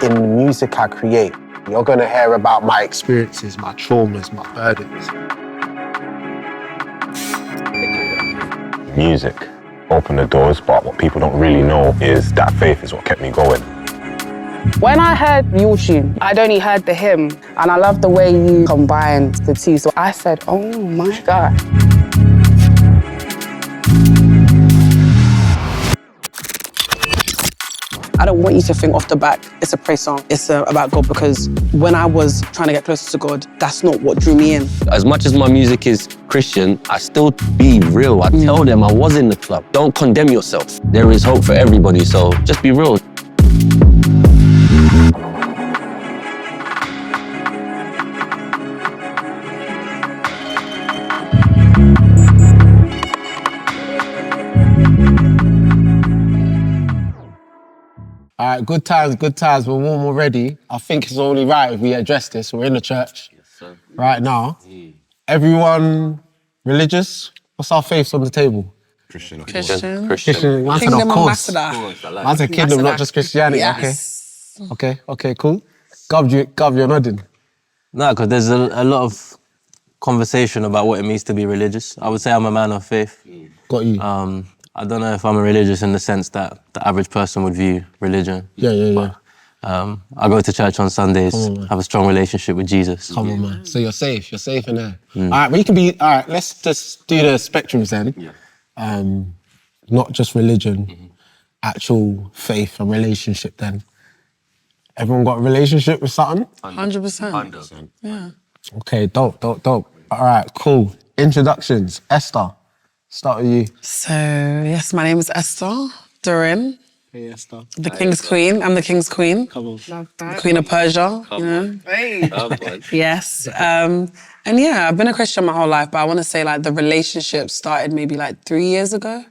in the music I create. You're gonna hear about my experiences, my traumas, my burdens. Music opened the doors, but what people don't really know is that faith is what kept me going. When I heard Eugy, I'd only heard the hymn, and I love the way you combined the two. So I said, oh my God. I don't want you to think off the back, it's a praise song. It's about God, because when I was trying to get closer to God, that's not what drew me in. As much as my music is Christian, I still be real. I tell them I was in the club. Don't condemn yourself. There is hope for everybody, so just be real. All right, good times. We're warm already. I think it's only right if we address this. We're in the church right now. Everyone religious? What's our faiths on the table? Christian. Kingdom ambassador. Man's a kingdom, not just Christianity. Yes. Okay, cool. Gov, you're nodding. No, because there's a lot of conversation about what it means to be religious. I would say I'm a man of faith. Got you. I don't know if I'm a religious in the sense that the average person would view religion. Yeah. I go to church on Sundays, have a strong relationship with Jesus. Come on, man. So you're safe in there. All right, let's just do the spectrums then. Yeah. Not just religion, actual faith and relationship then. Everyone got a relationship with something? 100%. Yeah. Okay, dope. All right, cool. Introductions. Esther, start with you. So, yes, my name is Esther Durin. Hey, Esther. The King's Queen. I'm the King's Queen. Come on. Love that. The Queen of Persia, you know? Hey. Yes. And yeah, I've been a Christian my whole life, but I want to say like the relationship started maybe like 3 years ago.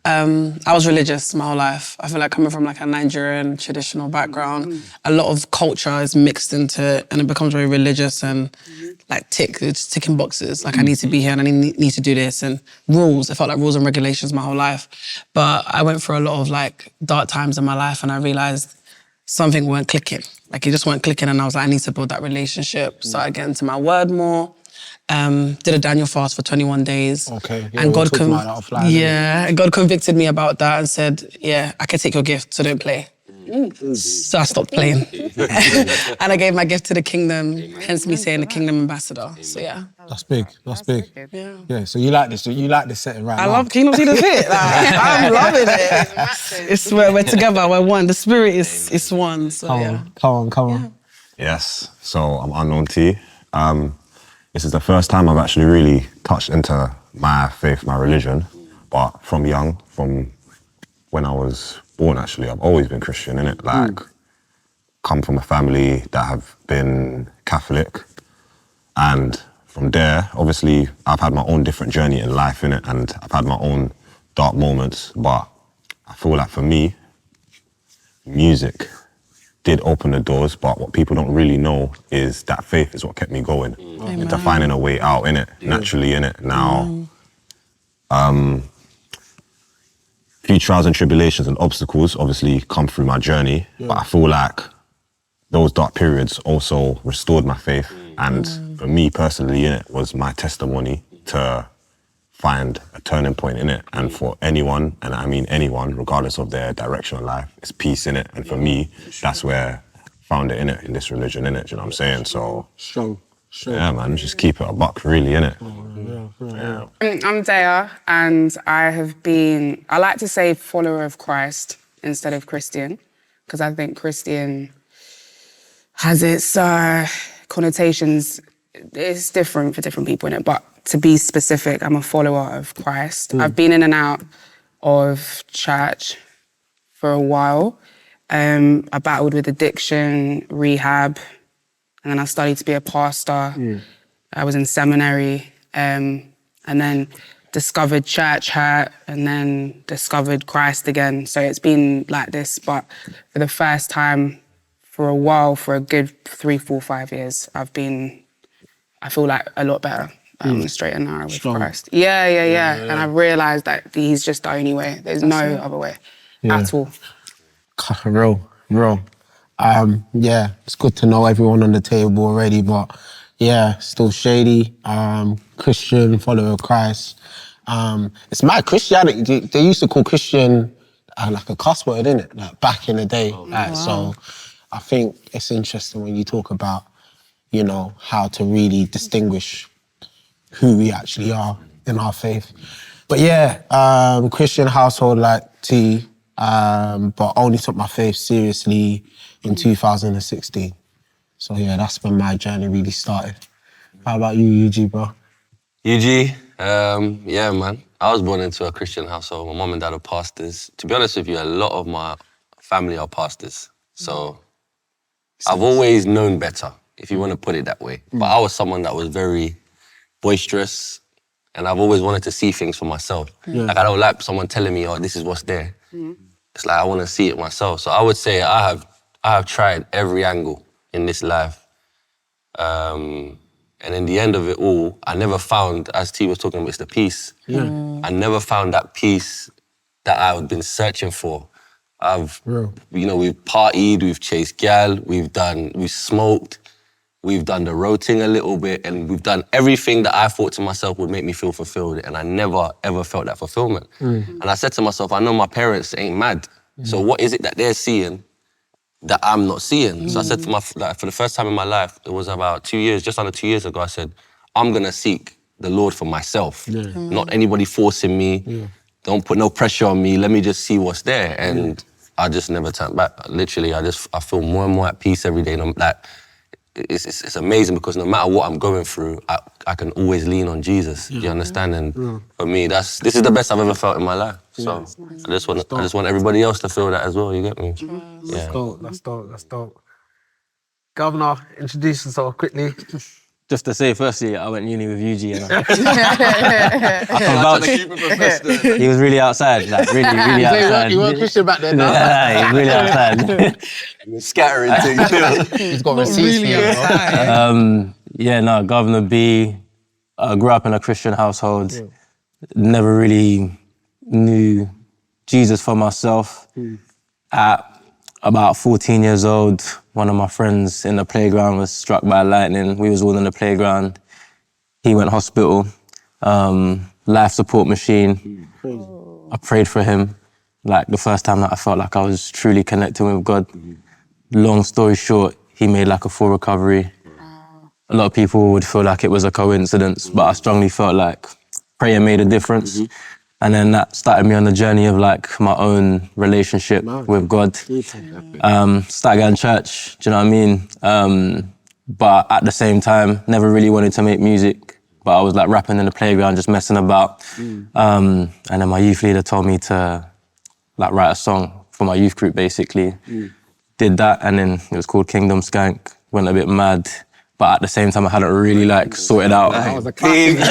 I was religious my whole life. I feel like coming from like a Nigerian traditional background, a lot of culture is mixed into it and it becomes very religious and like it's ticking boxes. Like I need to be here and I need to do this and rules. It felt like rules and regulations my whole life. But I went through a lot of like dark times in my life and I realized something weren't clicking. Like it just weren't clicking and I was like, I need to build that relationship. Started getting to my word more. Did a Daniel fast for 21 days. Okay. Yeah, And God and God convicted me about that and said, yeah, I can take your gift, so don't play. So I stopped playing. And I gave my gift to the kingdom, hence me saying the kingdom ambassador. So yeah. That's big. Yeah, so you like this setting right now. I love Kingdom See the Fit. Like, I'm loving it. It's we're together, we're one. The spirit is one. So Come on. Yes, so I'm Unknown T. This is the first time I've actually really touched into my faith, my religion, but from young, from when I was born actually, I've always been Christian, innit? Like, come from a family that have been Catholic, and from there, obviously, I've had my own different journey in life, innit? And I've had my own dark moments, but I feel like for me, music did open the doors, but what people don't really know is that faith is what kept me going. Into finding a way out, innit? Naturally, innit? Now, few trials and tribulations and obstacles obviously come through my journey, but I feel like those dark periods also restored my faith. And for me personally, innit, was my testimony to find a turning point in it. And for anyone, and I mean anyone, regardless of their direction of life, it's peace in it. And for me, that's where I found it in it, in this religion, in it. Do you know what I'm saying? So Strong. yeah, man, just keep it a buck, really, innit? Yeah. I'm Deyah, and I like to say follower of Christ instead of Christian, because I think Christian has its connotations. It's different for different people, innit? But to be specific, I'm a follower of Christ. I've been in and out of church for a while. I battled with addiction, rehab, and then I studied to be a pastor. I was in seminary, and then discovered church hurt, and then discovered Christ again. So it's been like this, but for the first time, for a while, for a good 3, 4, 5 years, I feel like a lot better. Straight and narrow with Christ. Yeah. And I realised that he's just the only way. There's no other way at all. Real. Yeah, it's good to know everyone on the table already, but yeah, still shady, Christian, follower of Christ. It's mad, Christianity, they used to call Christian like a cuss word, innit? Like back in the day. So I think it's interesting when you talk about, you know, how to really distinguish who we actually are in our faith. But yeah, Christian household like T, but only took my faith seriously in 2016. So yeah, that's when my journey really started. How about you, Eugy, bro? Eugy, yeah, man. I was born into a Christian household. My mum and dad are pastors. To be honest with you, a lot of my family are pastors. So I've always known better, if you want to put it that way. But I was someone that was very boisterous, and I've always wanted to see things for myself. Like, I don't like someone telling me, oh, this is what's there. It's like, I want to see it myself. So I would say I have tried every angle in this life. And in the end of it all, I never found, as T was talking about, it's the peace. I never found that peace that I've been searching for. We've partied, we've chased gal, we've smoked, we've done the roting a little bit, and we've done everything that I thought to myself would make me feel fulfilled, and I never, ever felt that fulfillment. And I said to myself, I know my parents ain't mad, so what is it that they're seeing that I'm not seeing? So I said to for the first time in my life, it was about 2 years, just under 2 years ago, I said, I'm gonna seek the Lord for myself, not anybody forcing me, don't put no pressure on me, let me just see what's there. And I just never turned back. Literally, I feel more and more at peace every day. And I'm like, it's amazing because no matter what I'm going through, I can always lean on Jesus. Do you understand? And for me, this is the best I've ever felt in my life. So I just want everybody else to feel that as well. You get me? That's dope. Governor, introduce yourself quickly. Just to say, firstly, I went uni with Eugy and I can vouch. He was really outside, like really, really outside. You weren't Christian back then, no? He was really outside. Scattering things. He's got receipts here, bro. Guvna B. I grew up in a Christian household. Never really knew Jesus for myself. At about 14 years old, one of my friends in the playground was struck by lightning. We was all in the playground. He went hospital, life support machine. I prayed for him, like the first time that I felt like I was truly connecting with God. Long story short, he made like a full recovery. A lot of people would feel like it was a coincidence, but I strongly felt like prayer made a difference. And then that started me on the journey of like my own relationship with God. Started going to church, do you know what I mean? But at the same time, never really wanted to make music, but I was like rapping in the playground, just messing about. And then my youth leader told me to like write a song for my youth group basically. Did that, and then it was called Kingdom Skank, went a bit mad. But at the same time, I hadn't really like sorted out. That was a classic. Don't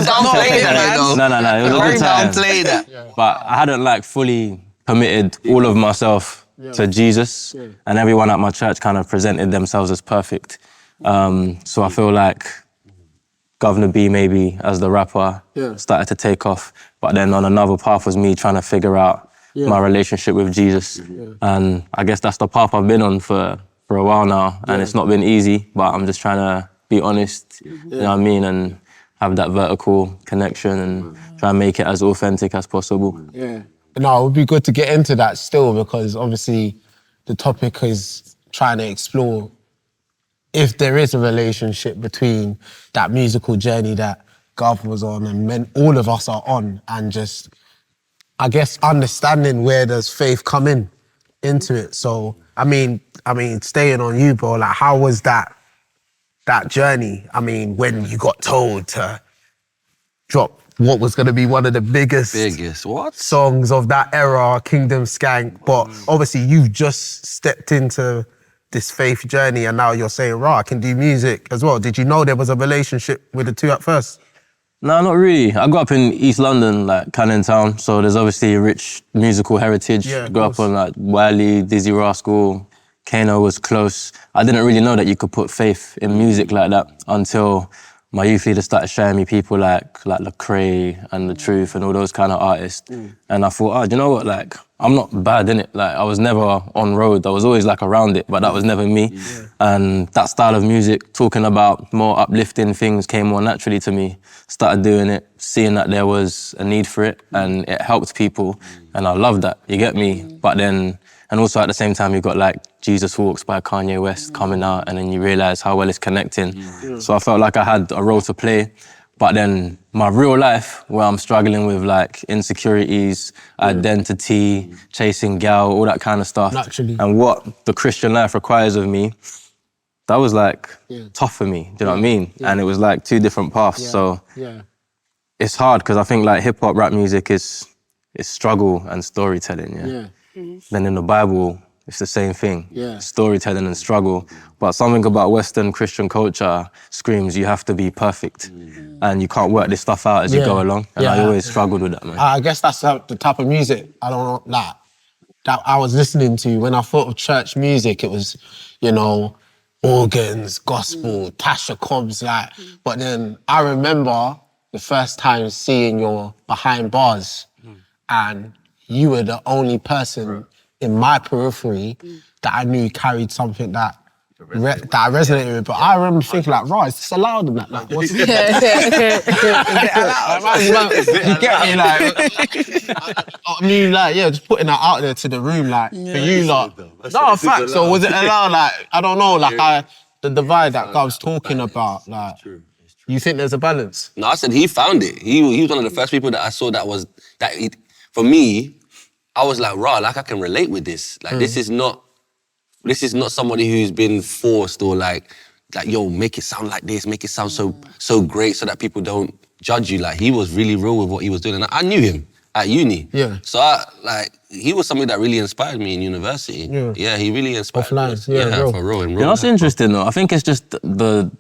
downplay that, man. No, it was a good time. Downplay that. But I hadn't like fully committed all of myself to Jesus, and everyone at my church kind of presented themselves as perfect. So I feel like Guvna B maybe as the rapper started to take off, but then on another path was me trying to figure out my relationship with Jesus. And I guess that's the path I've been on for a while now, and it's not been easy, but I'm just trying to be honest, you know what I mean, and have that vertical connection and try and make it as authentic as possible. No, it would be good to get into that still, because obviously the topic is trying to explore if there is a relationship between that musical journey that Gov was on and all of us are on, and just, I guess, understanding where does faith come into it. So, I mean, staying on you, bro, like how was that journey? I mean, when you got told to drop what was going to be one of the biggest songs of that era, Kingdom Skank, but obviously you've just stepped into this faith journey and now you're saying, right, I can do music as well. Did you know there was a relationship with the two at first? No, not really. I grew up in East London, like Cannon Town, so there's obviously a rich musical heritage. Grew up on like Wiley, Dizzy Rascal, Kano was close. I didn't really know that you could put faith in music like that until my youth leader started showing me people like Lecrae and The Truth and all those kind of artists. And I thought, do you know what, like, I'm not bad in it. Like I was never on road. I was always like around it, but that was never me. Yeah. And that style of music, talking about more uplifting things, came more naturally to me. Started doing it, seeing that there was a need for it, and it helped people, and I loved that. You get me? But then, and also at the same time, you got like Jesus Walks by Kanye West coming out, and then you realise how well it's connecting. So I felt like I had a role to play. But then my real life, where I'm struggling with like insecurities, identity, chasing gal, all that kind of stuff. Naturally. And what the Christian life requires of me, that was like tough for me, do you know what I mean? And it was like two different paths. So it's hard because I think like hip hop, rap music is struggle and storytelling, Then in the Bible, it's the same thing, storytelling and struggle. But something about Western Christian culture screams you have to be perfect and you can't work this stuff out as you go along. And I always struggled with that, man. I guess that's the type of music, I don't know, like, that I was listening to. When I thought of church music, it was, you know, organs, gospel, Tasha Cobbs, like. But then I remember the first time seeing your behind bars and you were the only person in my periphery that I knew carried something that I resonated with. But I remember thinking like, right, is this allowed in that? Like, what's it? Is it allowed? You get me? Like, I mean, like, just putting that out there to the room, like, for you lot. No, facts. So was it allowed? Like, I don't know, like, the divide that I was talking about, like, you think there's a balance? No, I said he found it. He was one of the first people that I saw for me, I was like, rah, like I can relate with this. Like this is not somebody who's been forced or like, yo, make it sound like this, make it sound so great so that people don't judge you. Like he was really real with what he was doing. And I knew him at uni. Yeah. So he was somebody that really inspired me in university. Yeah, he really inspired me. Yeah, for real. You know what's interesting though? I think it's just the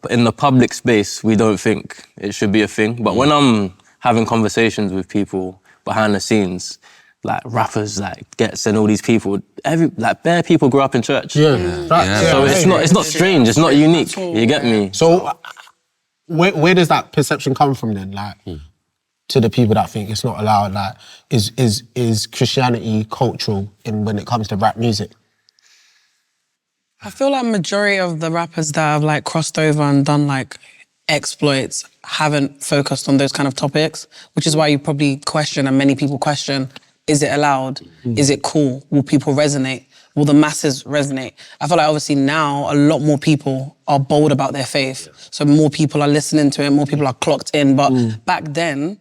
in the public space, we don't think it should be a thing. But when I'm having conversations with people behind the scenes, like rappers, like Gets and all these people, bare people grew up in church. So it's not strange, it's not unique. You get me? So where does that perception come from then? Like to the people that think it's not allowed, like is Christianity cultural when it comes to rap music? I feel like majority of the rappers that have like crossed over and done like exploits haven't focused on those kind of topics, which is why you probably question, and many people question, is it allowed? Is it cool? Will people resonate? Will the masses resonate? I feel like obviously now a lot more people are bold about their faith. So more people are listening to it, more people are clocked in. But back then,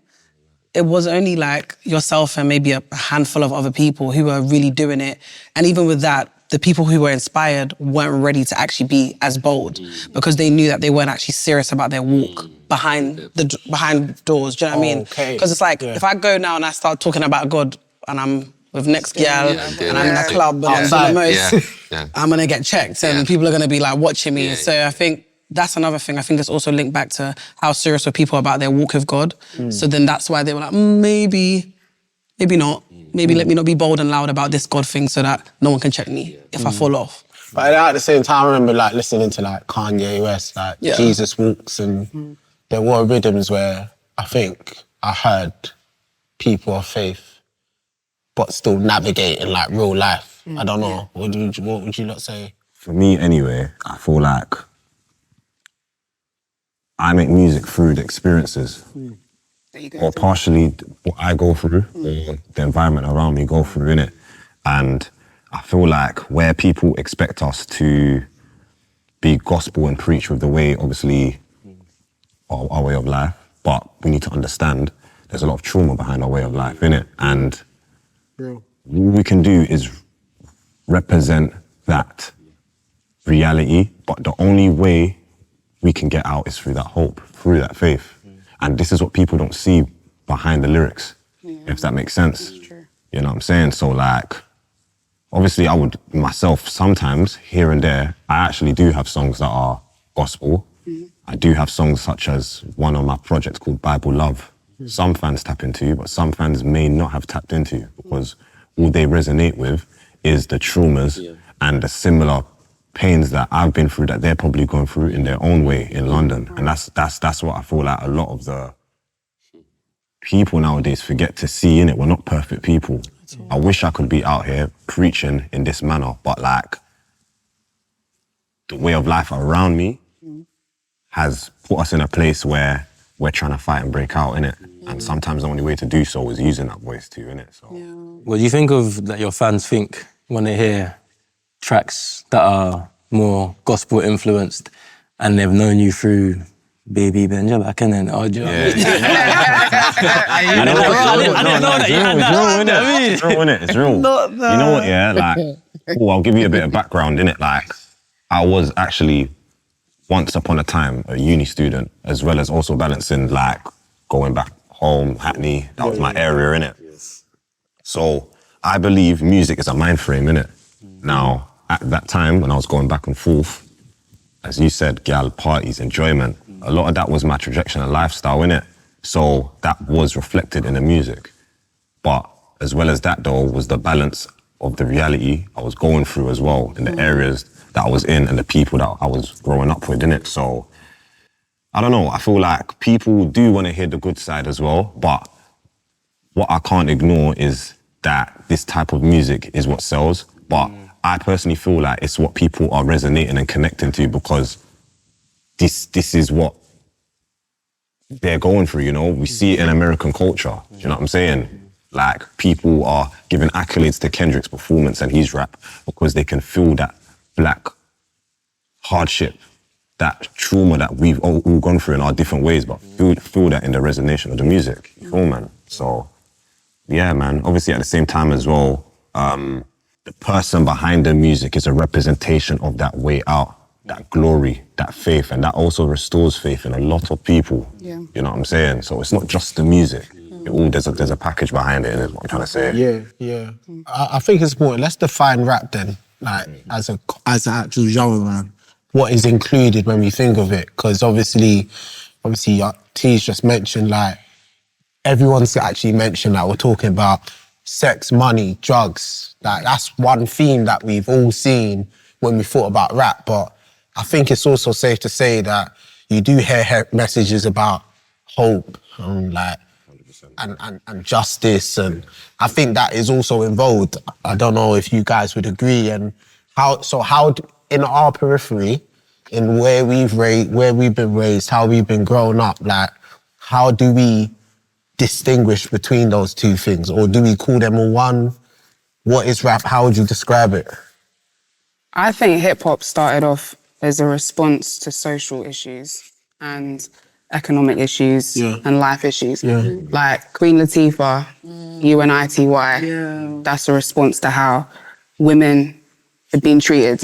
it was only like yourself and maybe a handful of other people who were really doing it. And even with that, the people who were inspired weren't ready to actually be as bold because they knew that they weren't actually serious about their walk behind doors. Do you know what I mean? Because it's like, if I go now and I start talking about God and I'm with next girl and I'm in a club and I'm doing the most, I'm gonna get checked and people are gonna be like watching me. So I think that's another thing. I think it's also linked back to how serious were people about their walk with God. So then that's why they were like, maybe not. Maybe let me not be bold and loud about this God thing so that no one can check me if I fall off. But at the same time, I remember like listening to like Kanye West, like Jesus Walks, and there were rhythms where I think I heard people of faith, but still navigating like real life. I don't know. What would you lot say? For me, anyway, I feel like I make music through the experiences. Or partially what I go through, or the environment around me go through, innit? And I feel like where people expect us to be gospel and preach with the way, obviously, our way of life, but we need to understand there's a lot of trauma behind our way of life, innit? And all we can do is represent that reality, but the only way we can get out is through that hope, through that faith. And this is what people don't see behind the lyrics, if that makes sense. You know what I'm saying? So like, obviously I would myself sometimes, here and there, I actually do have songs that are gospel. I do have songs such as one on my project called Bible Love. Some fans tap into, but some fans may not have tapped into because all they resonate with is the traumas and the similar pains that I've been through that they're probably going through in their own way in London. And that's what I feel like a lot of the people nowadays forget to see, innit? We're not perfect people. I wish I could be out here preaching in this manner, but like the way of life around me has put us in a place where we're trying to fight and break out, innit? And sometimes the only way to do so is using that voice too, innit? So. What do you think of that your fans think when they hear tracks that are more gospel influenced and they've known you through Baby Benja back and then I didn't know that you had that. It's real, innit? It's real. You know what, yeah? Like, I'll give you a bit of background, innit? Like, I was actually once upon a time a uni student, as well as also balancing like going back home, Hackney. That was my area, innit? So I believe music is a mind frame, innit? Now, at that time when I was going back and forth, as you said, gal, parties, enjoyment, a lot of that was my trajectory and lifestyle, innit? So that was reflected in the music. But as well as that though, was the balance of the reality I was going through as well, in the areas that I was in and the people that I was growing up with, innit? So, I don't know, I feel like people do want to hear the good side as well, but what I can't ignore is that this type of music is what sells, but I personally feel like it's what people are resonating and connecting to because this is what they're going through, you know? We see it in American culture, do you know what I'm saying? Like, people are giving accolades to Kendrick's performance and his rap because they can feel that black hardship, that trauma that we've all gone through in our different ways, but feel that in the resonation of the music, you feel, man? So, yeah, man. Obviously, at the same time as well, the person behind the music is a representation of that way out, that glory, that faith, and that also restores faith in a lot of people. Yeah. You know what I'm saying? So it's not just the music. It all, there's a package behind it, is what I'm trying to say. Yeah. I think it's important. Let's define rap then, like as an actual genre, man. What is included when we think of it? Because obviously, T's just mentioned like everyone's actually mentioned that we're talking about sex, money, drugs. Like that's one theme that we've all seen when we thought about rap. But I think it's also safe to say that you do hear messages about hope and like and justice, and I think that is also involved. I don't know if you guys would agree. And how in our periphery, in where we've been raised, how we've been growing up, like how do we distinguish between those two things, or do we call them all one? What is rap? How would you describe it? I think hip hop started off as a response to social issues and economic issues and life issues. Like Queen Latifah, UNITY, that's a response to how women had been treated.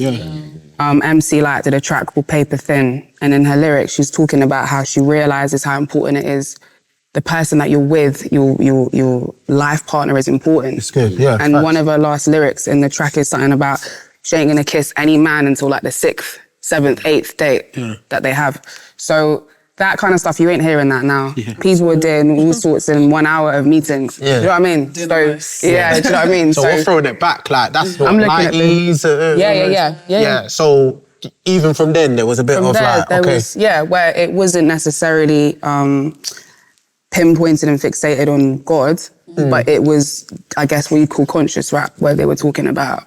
MC Light did a track called Paper Thin, and in her lyrics she's talking about how she realises how important it is. The person that you're with, your life partner is important. It's good, yeah. And facts. one of her last lyrics in the track is something about she ain't gonna kiss any man until like the 6th, 7th, 8th date that they have. So that kind of stuff, you ain't hearing that now. People were doing all sorts in 1 hour of meetings. Do you know what I mean? So, do you know what I mean? So we're throwing it back, like that's what, I'm looking at 90s. Yeah. So even from then, there was a bit From of there, like, there okay. was, where it wasn't necessarily pinpointed and fixated on God, but it was, I guess, what you call conscious rap, where they were talking about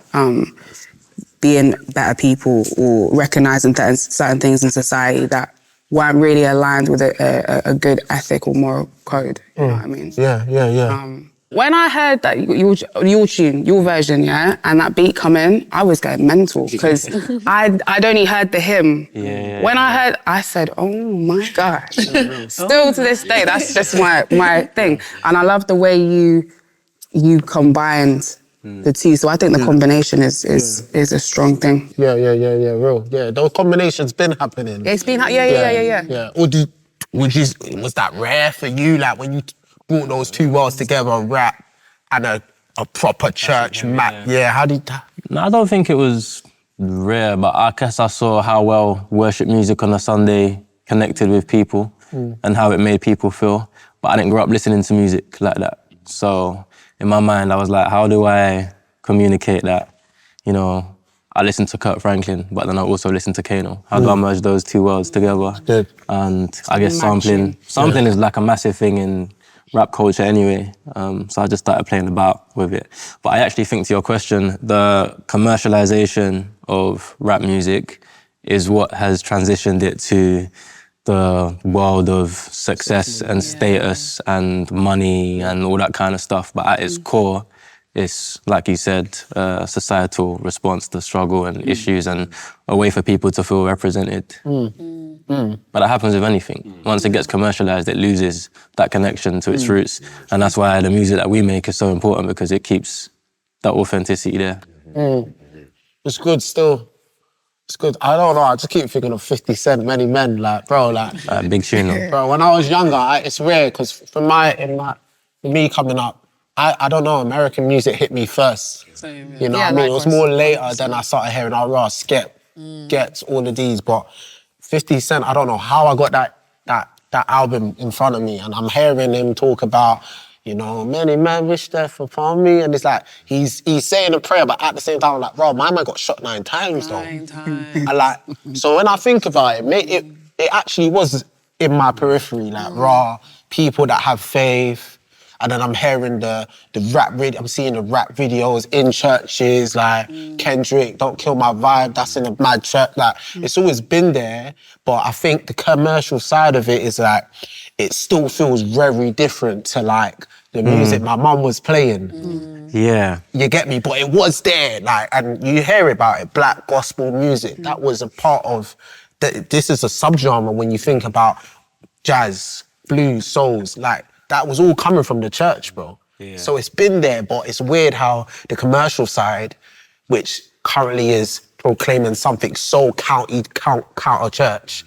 being better people or recognising certain things in society that weren't really aligned with a good ethic or moral code. You know what I mean? Yeah. When I heard that your tune, your version, and that beat come in, I was going mental because I'd only heard the hymn. When I heard, I said, oh my gosh. Still to this day, that's just my thing. And I love the way you combined the two. So I think the combination is a strong thing. Yeah, real. Yeah, those combinations been happening. It's been, yeah. Or was that rare for you, like when you brought those two worlds together, rap and a proper church map? Yeah, how did that? No, I don't think it was rare, but I guess I saw how well worship music on a Sunday connected with people and how it made people feel. But I didn't grow up listening to music like that. So in my mind, I was like, how do I communicate that? You know, I listen to Kurt Franklin, but then I also listen to Kano. How do I merge those two worlds together? Good. And I guess sampling is like a massive thing in rap culture anyway. So I just started playing about with it. But I actually think, to your question, the commercialization of rap music is what has transitioned it to the world of success and status and money and all that kind of stuff. But at its core, it's, like you said, a societal response to struggle and issues and a way for people to feel represented. But that happens with anything. Once it gets commercialized, it loses that connection to its roots. And that's why the music that we make is so important, because it keeps that authenticity there. It's good still. It's good. I don't know, I just keep thinking of 50 Cent, Many Men, like, bro, like... Big tune, though. Bro, when I was younger, it's rare, because for me coming up, I don't know, American music hit me first. Same, yeah. You know what I mean? It was more later than I started hearing, Skep, Gets, all of these, but 50 Cent, I don't know how I got that album in front of me, and I'm hearing him talk about, you know, many men wish death upon me, and it's like, he's saying a prayer, but at the same time, I'm like, bro, my man got shot 9 times, though. 9 times. So when I think about it, it actually was in my periphery, like, people that have faith, and then I'm hearing the rap video, I'm seeing the rap videos in churches, like Kendrick, Don't Kill My Vibe, that's in a mad church. Like, it's always been there, but I think the commercial side of it is like, it still feels very different to like the music my mum was playing. Yeah. You get me? But it was there, like, and you hear about it, black gospel music, that was a part of, this is a subgenre when you think about jazz, blues, souls, like, that was all coming from the church, bro. Yeah. So it's been there, but it's weird how the commercial side, which currently is proclaiming something so counter church,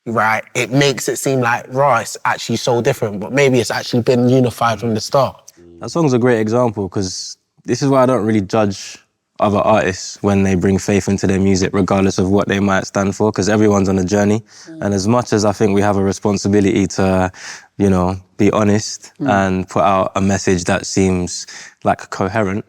right? It makes it seem like, it's actually so different, but maybe it's actually been unified from the start. That song's a great example, because this is why I don't really judge other artists when they bring faith into their music, regardless of what they might stand for, because everyone's on a journey. And as much as I think we have a responsibility to, you know, be honest and put out a message that seems like coherent,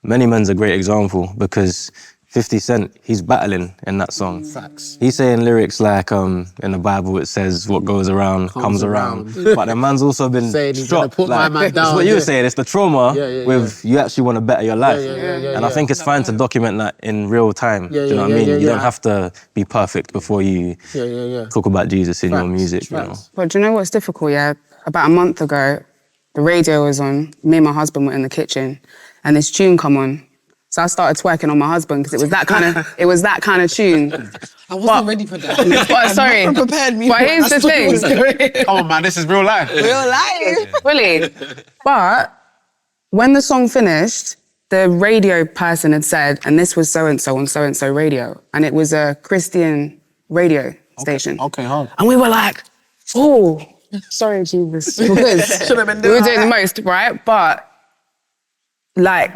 Many Men's a great example, because 50 Cent, he's battling in that song. Facts. He's saying lyrics like, in the Bible it says, what goes around comes around. But the man's also been struck. Put my man down. It's what you were saying, it's the trauma with you actually want to better your life. And I think it's fine to document that in real time. Do you know what I mean? You don't have to be perfect before you talk about Jesus in your music. You know? But do you know what's difficult, About a month ago, the radio was on, me and my husband were in the kitchen, and this tune come on. So I started twerking on my husband because it was that kind of tune. I wasn't ready for that. But sorry. You prepared me. But here's the thing. Come on, man, this is real life. Real life. Really. But when the song finished, the radio person had said, and this was so-and-so on so-and-so radio, and it was a Christian radio station. Okay, hard. And we were like, oh, sorry, Jesus. Because Should have been we were doing the most, right? But like,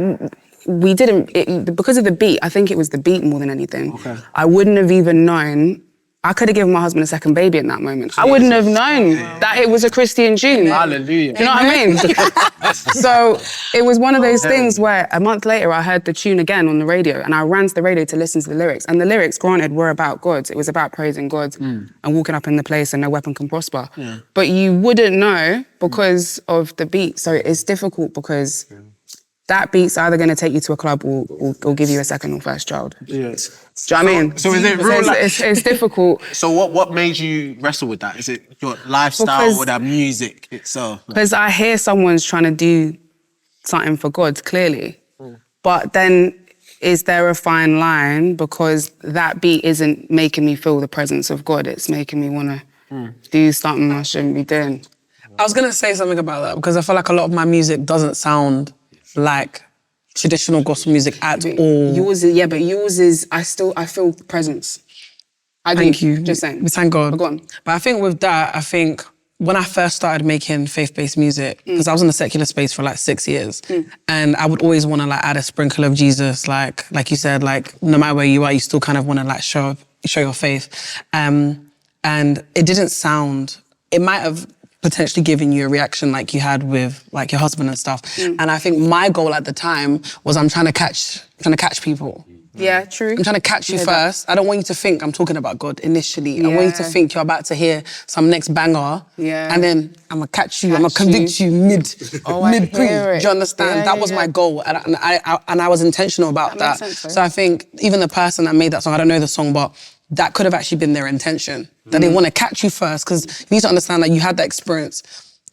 we didn't, because of the beat, I think it was the beat more than anything. Okay. I wouldn't have even known, I could have given my husband a second baby in that moment. Jesus. I wouldn't have known that it was a Christian tune. Hallelujah. Do you know what I mean? So it was one of those things where a month later I heard the tune again on the radio, and I ran to the radio to listen to the lyrics. And the lyrics, granted, were about God. It was about praising God and walking up in the place and no weapon can prosper. Yeah. But you wouldn't know because of the beat. So it's difficult because that beat's either going to take you to a club or give you a second or first child. Yeah. Do you know what I mean? So is it real life? It's difficult. So what made you wrestle with that? Is it your lifestyle or that music itself? Because I hear someone's trying to do something for God, clearly. But then is there a fine line? Because that beat isn't making me feel the presence of God. It's making me want to do something I shouldn't be doing. I was going to say something about that because I feel like a lot of my music doesn't sound like traditional gospel music at all. Yours is, I feel presence. Thank you. Just saying. We thank God. But go on. But I think with that, when I first started making faith-based music, because I was in the secular space for like 6 years, and I would always want to like add a sprinkle of Jesus, like you said, like no matter where you are, you still kind of want to like show your faith. And it didn't sound, it might have potentially giving you a reaction like you had with like your husband and stuff. And I think my goal at the time was I'm trying to catch people. Yeah, true. I'm trying to catch you first. I don't want you to think I'm talking about God initially. I want you to think you're about to hear some next banger. Yeah. And then I'm going to catch you, I'm going to convict you mid-pre. Do you understand? That was my goal. And I was intentional about that. Makes sense, So I think even the person that made that song, I don't know the song, but that could have actually been their intention. That they want to catch you first, because you need to understand that you had that experience,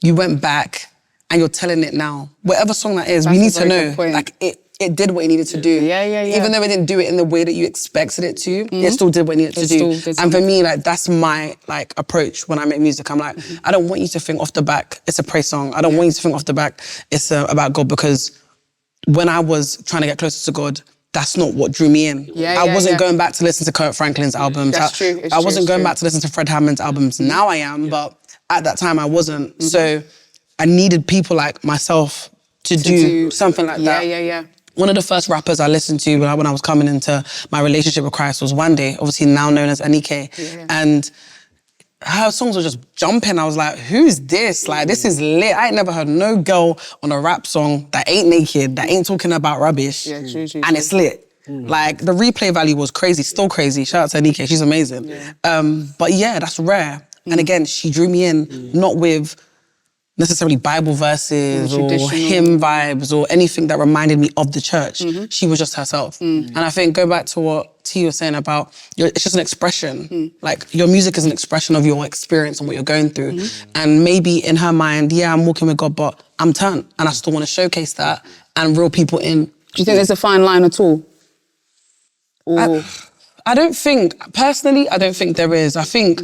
you went back, and you're telling it now. Whatever song that is, we need to know, like, it did what it needed to do. Yeah. Even though it didn't do it in the way that you expected it to, it still did what it needed to do. And for me, like, that's my like approach when I make music. I'm like, I don't want you to think off the back, it's a praise song. I don't want you to think off the back, it's about God, because when I was trying to get closer to God, that's not what drew me in. I wasn't going back to listen to Kurt Franklin's albums. That's true. I wasn't going back to listen to Fred Hammond's albums. Now I am, but at that time I wasn't. So I needed people like myself to do something like that. Yeah. One of the first rappers I listened to when I was coming into my relationship with Christ was One Day, obviously now known as Anike. And her songs were just jumping. I was like, who's this? Like, this is lit. I ain't never heard no girl on a rap song that ain't naked, that ain't talking about rubbish, and it's lit. Like, the replay value was crazy, still crazy. Shout out to Anike, she's amazing. But yeah, that's rare. And again, she drew me in, not with necessarily Bible verses or hymn vibes or anything that reminded me of the church. She was just herself. And I think, go back to what T was saying about, it's just an expression. Like, your music is an expression of your experience and what you're going through. And maybe in her mind, yeah, I'm walking with God, but I'm turned, and I still want to showcase that and reel people in. Do you think there's a fine line at all? I don't think, personally, I don't think there is. I think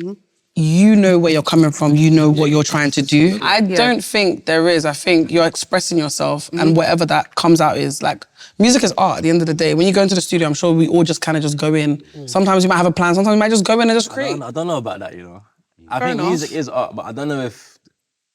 you know where you're coming from, you know what you're trying to do. I don't think there is. I think you're expressing yourself, and whatever that comes out is, like, music is art at the end of the day. When you go into the studio, I'm sure we all just kind of just go in. Sometimes you might have a plan, sometimes you might just go in and just create. I don't know about that, you know. I think music is art, but I don't know if,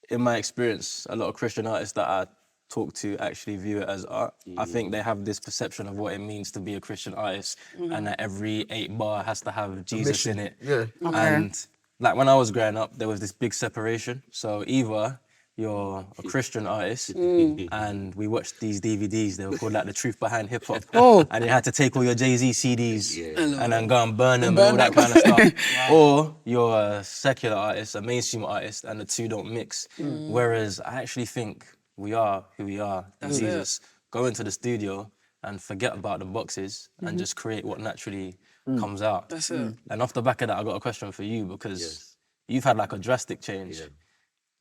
in my experience, a lot of Christian artists that I talk to actually view it as art. I think they have this perception of what it means to be a Christian artist, and that every 8 bar has to have Jesus in it. And like, when I was growing up, there was this big separation. So either you're a Christian artist, and we watched these DVDs, they were called like The Truth Behind Hip Hop, and you had to take all your Jay-Z CDs and then go and burn them and all that kind of stuff. Or you're a secular artist, a mainstream artist, and the two don't mix. Whereas I actually think we are who we are in Jesus. Go into the studio and forget about the boxes and just create what naturally comes out. That's it. And off the back of that, I got a question for you, because you've had like a drastic change.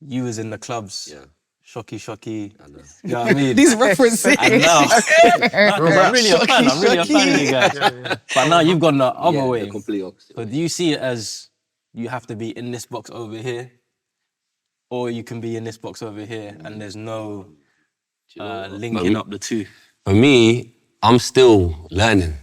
You was in the clubs, shocky. You know what I mean? These references. I know. Because I'm really a fan of you guys. But now you've gone the other way. Completely opposite. So do you see it as you have to be in this box over here, or you can be in this box over here, and there's no linking up the two? For me, I'm still learning.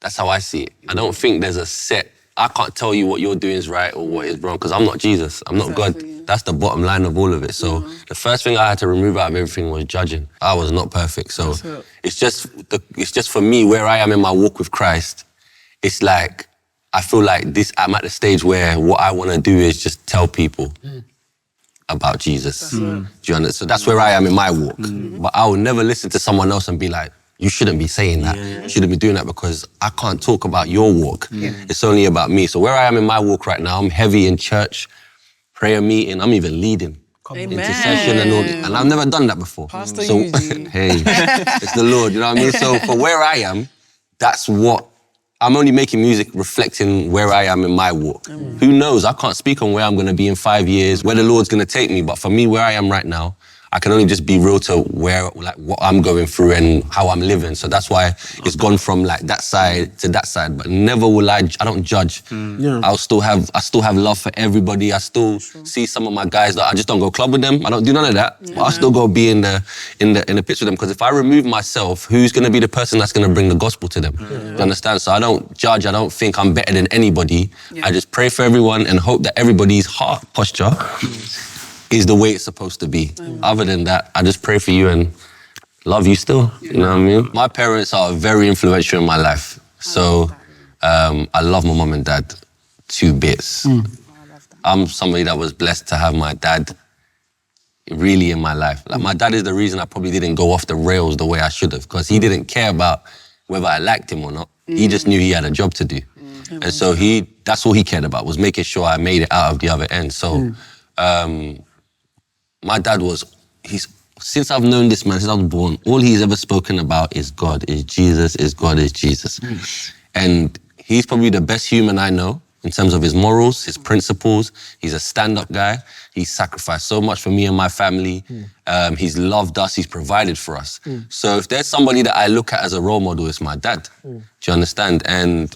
That's how I see it. I don't think there's a set, I can't tell you what you're doing is right or what is wrong, because I'm not Jesus, I'm not God. That's the bottom line of all of it. So the first thing I had to remove out of everything was judging. I was not perfect. So it's just for me, where I am in my walk with Christ, it's like, I feel like I'm at the stage where what I want to do is just tell people about Jesus. Do you understand? So that's where I am in my walk. But I will never listen to someone else and be like, you shouldn't be saying that. You shouldn't be doing that, because I can't talk about your walk. It's only about me. So where I am in my walk right now, I'm heavy in church, prayer meeting, I'm even leading. Intercession and all. And I've never done that before. Pastor so, Eugy. hey, it's the Lord, you know what I mean? So for where I am, that's what, I'm only making music reflecting where I am in my walk. Who knows? I can't speak on where I'm going to be in 5 years, where the Lord's going to take me. But for me, where I am right now, I can only just be real to where, like, what I'm going through and how I'm living. So that's why it's gone from like that side to that side. But never will I don't judge. I still have love for everybody. I still see some of my guys that I just don't go club with them. I don't do none of that. But I still go be in the pits with them. Because if I remove myself, who's going to be the person that's going to bring the gospel to them? You understand? So I don't judge. I don't think I'm better than anybody. I just pray for everyone and hope that everybody's heart posture is the way it's supposed to be. Other than that, I just pray for you and love you still, you know what I mean? My parents are very influential in my life. So I love my mum and dad 2 bits. I'm somebody that was blessed to have my dad really in my life. Like my dad is the reason I probably didn't go off the rails the way I should have, because he didn't care about whether I liked him or not. He just knew he had a job to do. And so that's all he cared about, was making sure I made it out of the other end. So my dad since I've known this man, since I was born, all he's ever spoken about is God, is Jesus, is God, is Jesus. And he's probably the best human I know in terms of his morals, his principles. He's a stand-up guy. He's sacrificed so much for me and my family. He's loved us, he's provided for us. So if there's somebody that I look at as a role model, it's my dad. Do you understand? And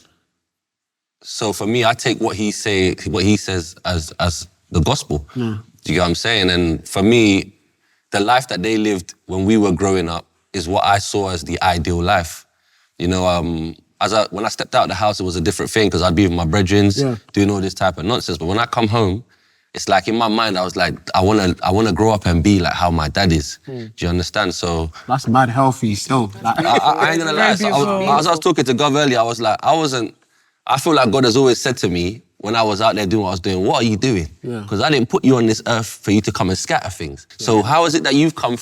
so for me, I take what he says as the gospel. Do you get what I'm saying? And for me, the life that they lived when we were growing up is what I saw as the ideal life. You know, when I stepped out of the house, it was a different thing, because I'd be with my brethren, doing all this type of nonsense. But when I come home, it's like in my mind, I was like, I wanna grow up and be like how my dad is. Do you understand? So that's mad healthy still. Like, I ain't gonna lie. So as I was talking to Gov earlier, I was like, I feel like God has always said to me, when I was out there doing what I was doing, what are you doing? Because I didn't put you on this earth for you to come and scatter things. So how is it that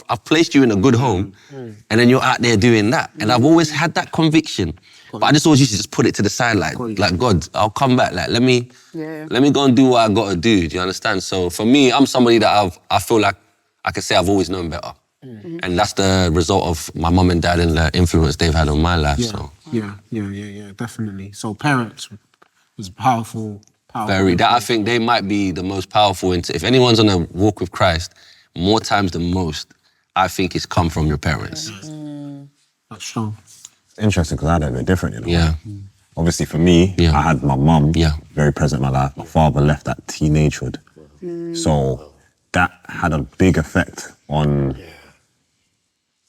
I've placed you in a good home, and then you're out there doing that? And I've always had that conviction. But I just always used to just put it to the side, like God, I'll come back. Like, let me go and do what I gotta do. Do you understand? So for me, I'm somebody that I feel like I can say I've always known better. And that's the result of my mum and dad and the influence they've had on my life. So Yeah, definitely. So parents was powerful. Very. That I think they might be the most powerful. If anyone's on a walk with Christ, more times than most, I think it's come from your parents. That's strong. Interesting, because I had it a bit different, you know. Yeah. Obviously for me, I had my mum very present in my life. My father left at teenagehood. So that had a big effect on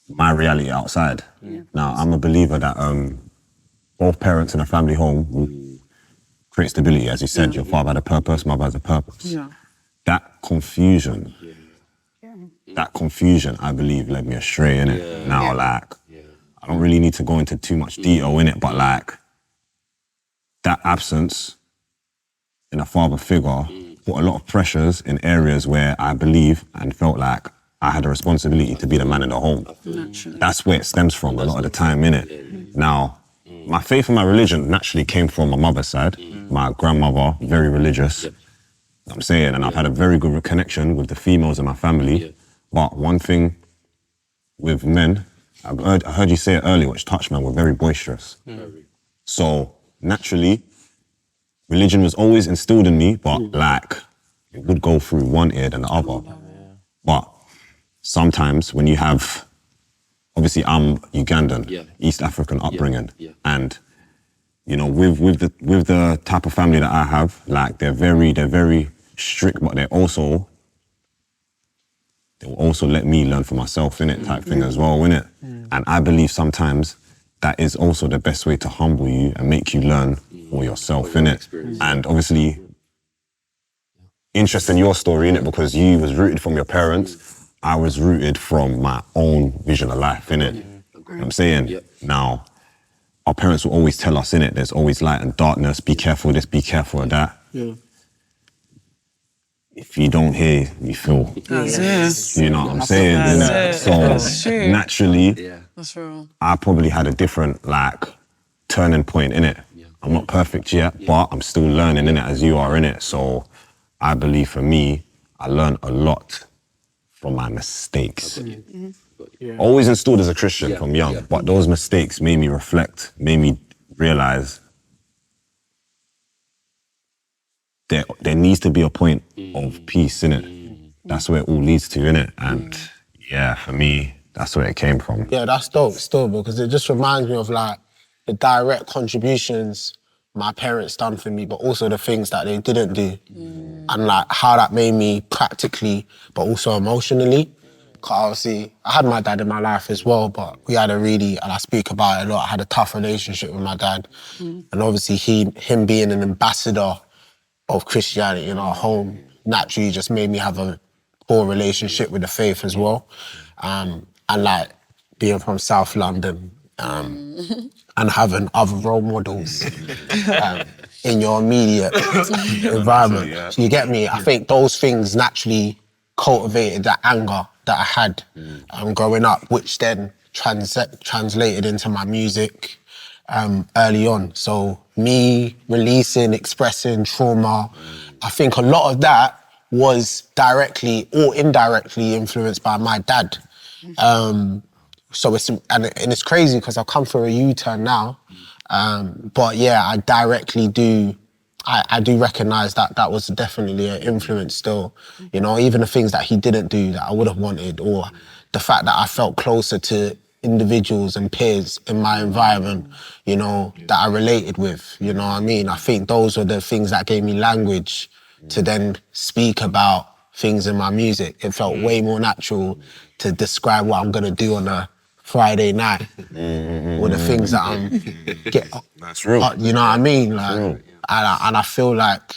my reality outside. Now, I'm a believer that both parents in a family home will create stability. As you said, your father had a purpose, mother has a purpose. That confusion, I believe, led me astray, innit? Now, like, I don't really need to go into too much detail in it, but like that absence in a father figure put a lot of pressures in areas where I believe and felt like I had a responsibility to be the man in the home. That's where it stems from a lot of the time, innit? Now, my faith and my religion naturally came from my mother's side. My grandmother, very religious. I'm saying, and I've had a very good connection with the females in my family. But one thing with men, I heard you say it earlier, which touched me, we're very boisterous. So naturally, religion was always instilled in me, but like, it would go through one ear than the other. But sometimes when you have, obviously I'm Ugandan, East African upbringing, and you know, with the type of family that I have, like they're very strict, but they will also let me learn for myself, innit, type thing as well, innit? And I believe sometimes that is also the best way to humble you and make you learn for yourself, innit? And obviously, interested in your story, innit, because you was rooted from your parents, I was rooted from my own vision of life, innit? You know what I'm saying? Now, our parents will always tell us, innit, there's always light and darkness, be careful of this, be careful of that. If you don't hear, you feel. You know what I'm saying? Innit? So naturally, I probably had a different like turning point, innit? I'm not perfect yet, but I'm still learning, innit, as you are, innit? So I believe for me, I learned a lot from my mistakes. Always installed as a Christian from young, but those mistakes made me reflect, made me realize there needs to be a point of peace, innit? That's where it all leads to, innit? And yeah, for me, that's where it came from. Yeah, that's dope still, because it just reminds me of like the direct contributions my parents done for me, but also the things that they didn't do. And like how that made me practically, but also emotionally. Because obviously, I had my dad in my life as well, but we had and I speak about it a lot, I had a tough relationship with my dad. And obviously him being an ambassador of Christianity in our home naturally just made me have a poor relationship with the faith as well. And like being from South London and having other role models in your immediate environment. So you get me? I think those things naturally cultivated that anger that I had growing up, which then translated into my music early on. So me releasing, expressing trauma, I think a lot of that was directly or indirectly influenced by my dad. So it's crazy because I've come through a U-turn now. But yeah, I directly do, I do recognise that was definitely an influence still. You know, even the things that he didn't do that I would have wanted, or the fact that I felt closer to individuals and peers in my environment, you know, that I related with, you know what I mean? I think those were the things that gave me language to then speak about things in my music. It felt way more natural to describe what I'm gonna do on a Friday night, or the things that I'm That's real. you know what I mean? Like, and I feel like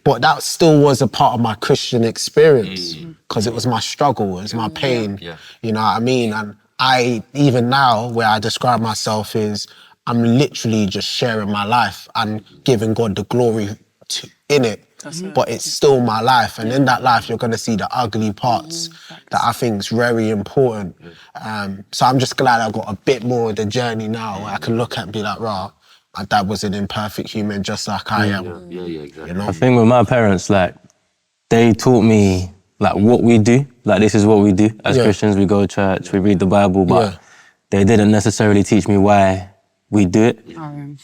but that still was a part of my Christian experience, because it was my struggle, it was my pain, you know what I mean? And I, even now, where I describe myself is, I'm literally just sharing my life and giving God the glory in it. But it's still my life, and in that life you're gonna see the ugly parts that I think is very important. So I'm just glad I got a bit more of the journey now, where I can look at and be like, rah, my dad was an imperfect human just like I am. Exactly. You know? I think with my parents, like, they taught me, like, what we do. Like, this is what we do. As Christians, we go to church, we read the Bible, but they didn't necessarily teach me why we do it.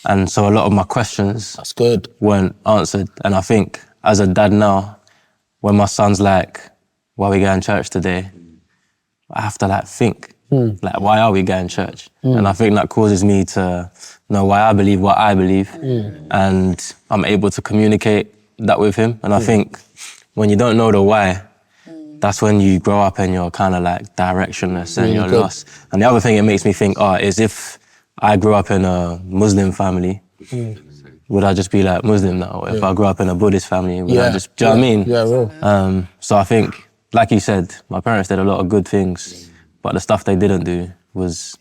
And so a lot of my questions That's good. weren't answered. And I think as a dad now, when my son's like, why are we going to church today? I have to like think, like, why are we going to church? And I think that causes me to know why I believe what I believe. And I'm able to communicate that with him. And I think when you don't know the why, that's when you grow up and you're kind of like directionless and you're lost. And the other thing it makes me think is if I grew up in a Muslim family, would I just be like Muslim now? Or if I grew up in a Buddhist family, would I just, do you know what I mean? Yeah, real. So I think, like you said, my parents did a lot of good things, but the stuff they didn't do was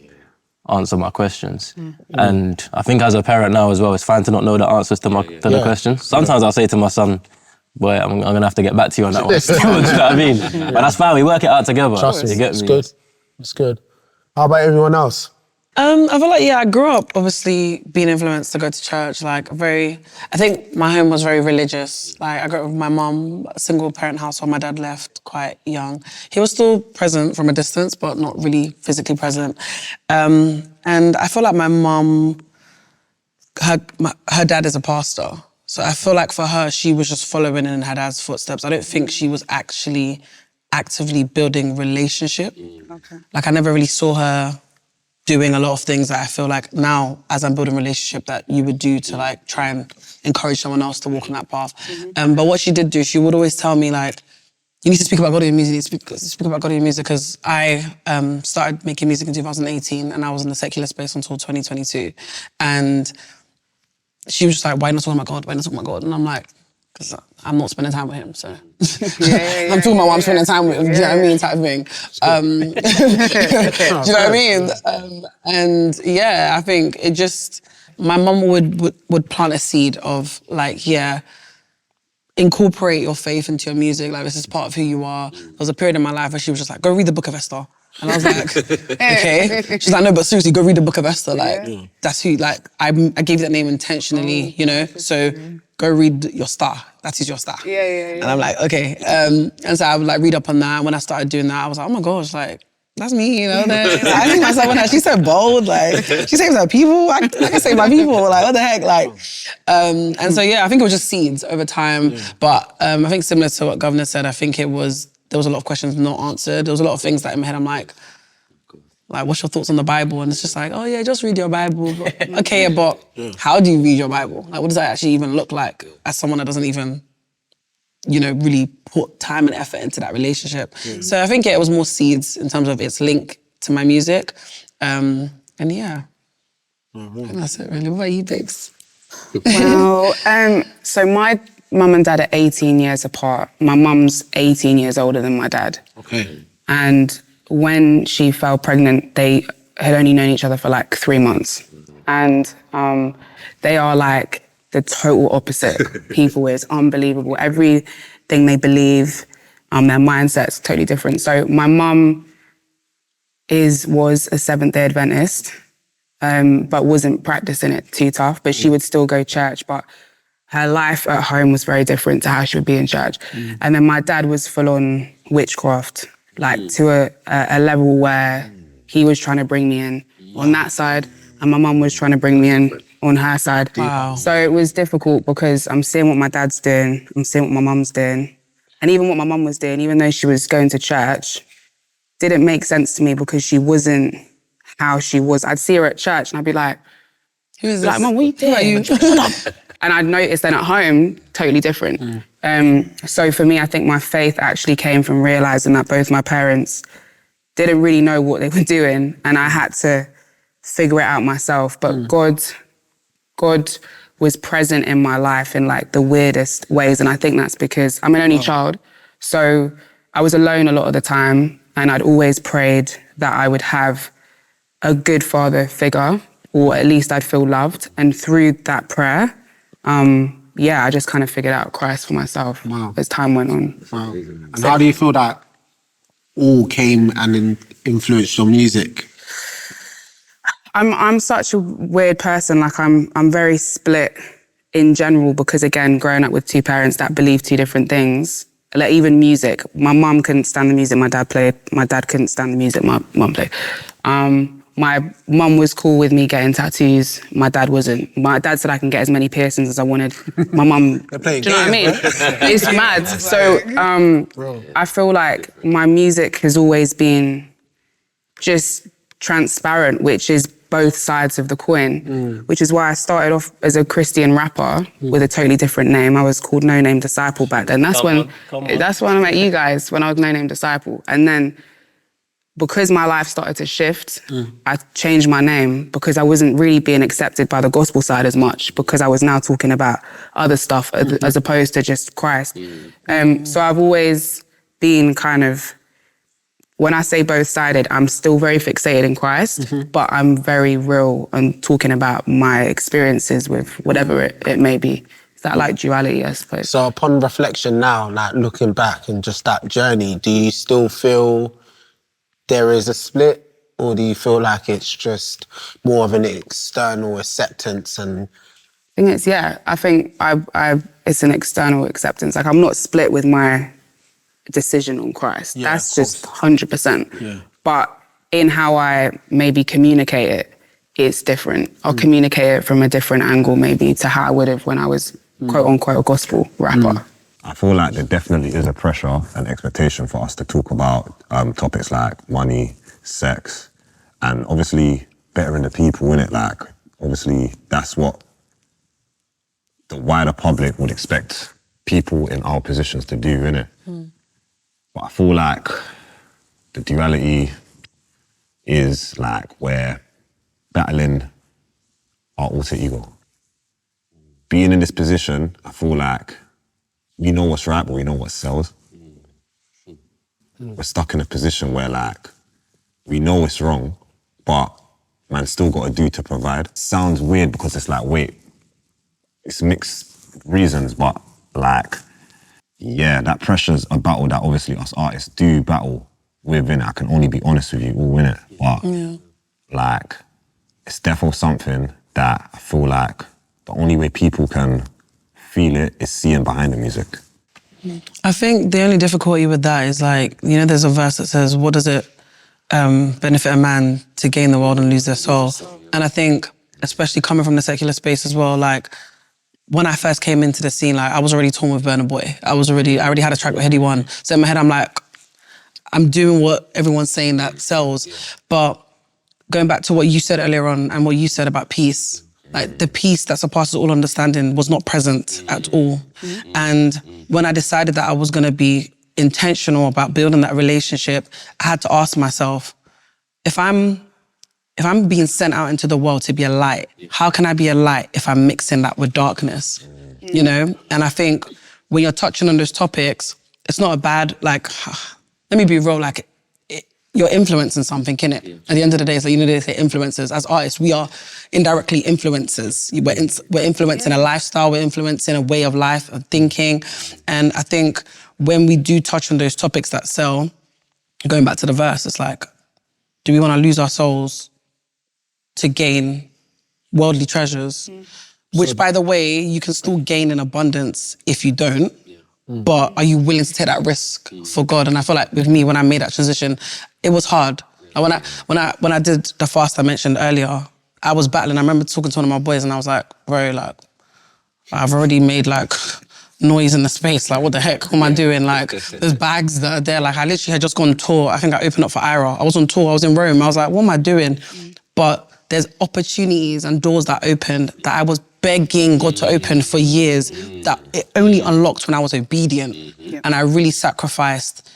answer my questions. And I think as a parent now as well, it's fine to not know the answers to the questions. Sometimes I'll say to my son, boy, I'm gonna have to get back to you on that one. Do you know what I mean? But that's fine, we work it out together. Trust me, You get it's me? good. It's good. How about everyone else? I feel like, I grew up obviously being influenced to go to church, like I think my home was very religious. Like I grew up with my mum, a single parent household, my dad left quite young. He was still present from a distance, but not really physically present. And I feel like my mum, her dad is a pastor. So I feel like for her, she was just following in her dad's footsteps. I don't think she was actually actively building relationship. Like I never really saw her doing a lot of things that I feel like now, as I'm building a relationship, that you would do to like try and encourage someone else to walk on that path. But what she did do, she would always tell me like, you need to speak about God in your music, you need to speak about God in your music, because I started making music in 2018 and I was in the secular space until 2022. And she was just like, why not talking about God? Why not talking about God? And I'm like, because I'm not spending time with him, so. I'm talking about what I'm spending time with, do you know what I mean, type of thing. Do you know what I mean? And yeah, I think it just, my mum would plant a seed of like, incorporate your faith into your music, like this is part of who you are. There was a period in my life where she was just like, go read the book of Esther. And I was like, okay. She's like, no, but seriously, go read the book of Esther. Like, that's who, like, I gave you that name intentionally, you know? So go read your star. That is your star. And I'm like, okay. And so I would like read up on that. And when I started doing that, I was like, oh my gosh, like, that's me, you know? I see myself in her. She's so bold, like, she saves her people. I can save my people, like, what the heck? Like, and so, I think it was just seeds over time. But I think similar to what Guvna said, I think there was a lot of questions not answered. There was a lot of things that in my head I'm like, what's your thoughts on the Bible? And it's just like, oh yeah, just read your Bible. But, okay, but how do you read your Bible? Like, what does that actually even look like as someone that doesn't even, you know, really put time and effort into that relationship? So I think it was more seeds in terms of its link to my music. And yeah, I think that's it really. What about you, babes? Well, so my mum and dad are 18 years apart. My mum's 18 years older than my dad. Okay. And when she fell pregnant, they had only known each other for like 3 months. And they are like the total opposite people. It's unbelievable. Everything they believe Their mindset's totally different. So my mum was a Seventh-day Adventist, but wasn't practicing it too tough, but she would still go to church, but her life at home was very different to how she would be in church. And then my dad was full on witchcraft, like to a level where he was trying to bring me in on that side, and my mum was trying to bring me in on her side. Wow. So it was difficult because I'm seeing what my dad's doing, I'm seeing what my mum's doing, and even what my mum was doing, even though she was going to church, didn't make sense to me because she wasn't how she was. I'd see her at church and I'd be like, Who is like, this? Mum, what are you doing? Shut up. And I'd notice then at home, totally different. So for me, I think my faith actually came from realising that both my parents didn't really know what they were doing and I had to figure it out myself. But God was present in my life in like the weirdest ways. And I think that's because I'm an only child. So I was alone a lot of the time and I'd always prayed that I would have a good father figure, or at least I'd feel loved. And through that prayer, I just kind of figured out Christ for myself as time went on. Wow. And how do you feel that all came and influenced your music? I'm such a weird person. Like I'm very split in general because again, growing up with two parents that believe two different things. Like even music, my mum couldn't stand the music my dad played. My dad couldn't stand the music my mum played. My mum was cool with me getting tattoos. My dad wasn't. My dad said I can get as many piercings as I wanted. My mum, do you know what I mean? It's mad. So I feel like my music has always been just transparent, which is both sides of the coin, which is why I started off as a Christian rapper with a totally different name. I was called No Name Disciple back then. That's when I met you guys, when I was No Name Disciple. And then because my life started to shift, I changed my name because I wasn't really being accepted by the gospel side as much because I was now talking about other stuff as opposed to just Christ. So I've always been kind of, when I say both-sided, I'm still very fixated in Christ, but I'm very real and talking about my experiences with whatever it may be. Is that like duality, I suppose? So upon reflection now, like looking back and just that journey, do you still feel there is a split, or do you feel like it's just more of an external acceptance? And I think it's an external acceptance. Like I'm not split with my decision on Christ. Yeah, that's just 100%. Yeah. But in how I maybe communicate it, it's different. I'll communicate it from a different angle maybe to how I would have when I was quote unquote a gospel rapper. I feel like there definitely is a pressure and expectation for us to talk about topics like money, sex, and obviously bettering the people, innit? Like, obviously that's what the wider public would expect people in our positions to do, innit? But I feel like the duality is like we're battling our alter ego. Being in this position, I feel like we know what's right, but we know what sells. We're stuck in a position where like, we know it's wrong, but man still got to do to provide. Sounds weird because it's like, wait, it's mixed reasons, but like, yeah, that pressure's a battle that obviously us artists do battle with, innit? I can only be honest with you all, innit? But like, it's definitely something that I feel like the only way people can feel it is seeing behind the music. I think the only difficulty with that is like, you know, there's a verse that says, what does it benefit a man to gain the world and lose their soul? And I think, especially coming from the secular space as well, like, when I first came into the scene, like, I was already torn with Burna Boy. I already had a track with Heady One. So in my head, I'm like, I'm doing what everyone's saying that sells. But going back to what you said earlier on and what you said about peace, like the peace that surpasses all understanding was not present at all. And when I decided that I was gonna be intentional about building that relationship, I had to ask myself, if I'm being sent out into the world to be a light, how can I be a light if I'm mixing that with darkness? You know? And I think when you're touching on those topics, it's not a bad, like, let me be real, like, you're influencing something, innit? At the end of the day, it's like, you know, they say influencers. As artists, we are indirectly influencers. We're influencing a lifestyle, we're influencing a way of life, of thinking. And I think when we do touch on those topics that sell, going back to the verse, it's like, do we want to lose our souls to gain worldly treasures? Which, by the way, you can still gain in abundance if you don't. But are you willing to take that risk for God? And I feel like with me, when I made that transition, it was hard. Like when I did the fast I mentioned earlier, I was battling. I remember talking to one of my boys and I was like, bro, like, I've already made like noise in the space. Like, what the heck am I doing? Like, there's bags that are there. Like, I literally had just gone on tour. I think I opened up for Ira. I was on tour. I was in Rome. I was like, what am I doing? But there's opportunities and doors that opened that I was begging God to open for years that it only unlocked when I was obedient. And I really sacrificed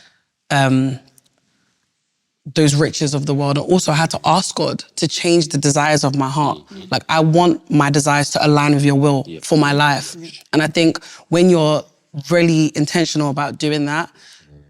those riches of the world. And also I had to ask God to change the desires of my heart. Like, I want my desires to align with your will for my life. And I think when you're really intentional about doing that,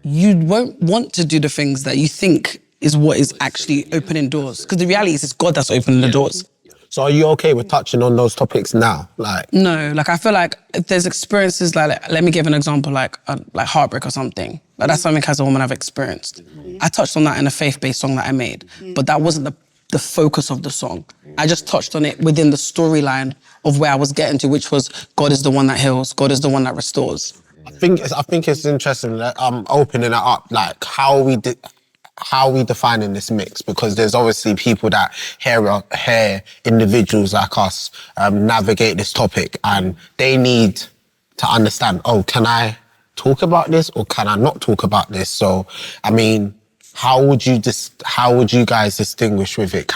you won't want to do the things that you think is what is actually opening doors. Because the reality is it's God that's opening the doors. So are you okay with touching on those topics now? Like, no, like I feel like if there's experiences like let me give an example, like heartbreak or something. Like that's something as a woman I've experienced. I touched on that in a faith-based song that I made, but that wasn't the focus of the song. I just touched on it within the storyline of where I was getting to, which was God is the one that heals, God is the one that restores. I think it's interesting that I'm opening it up, like how are we defining this mix? Because there's obviously people that hear individuals like us navigate this topic and they need to understand, oh, can I talk about this or can I not talk about this? So, I mean, how would you guys distinguish with it?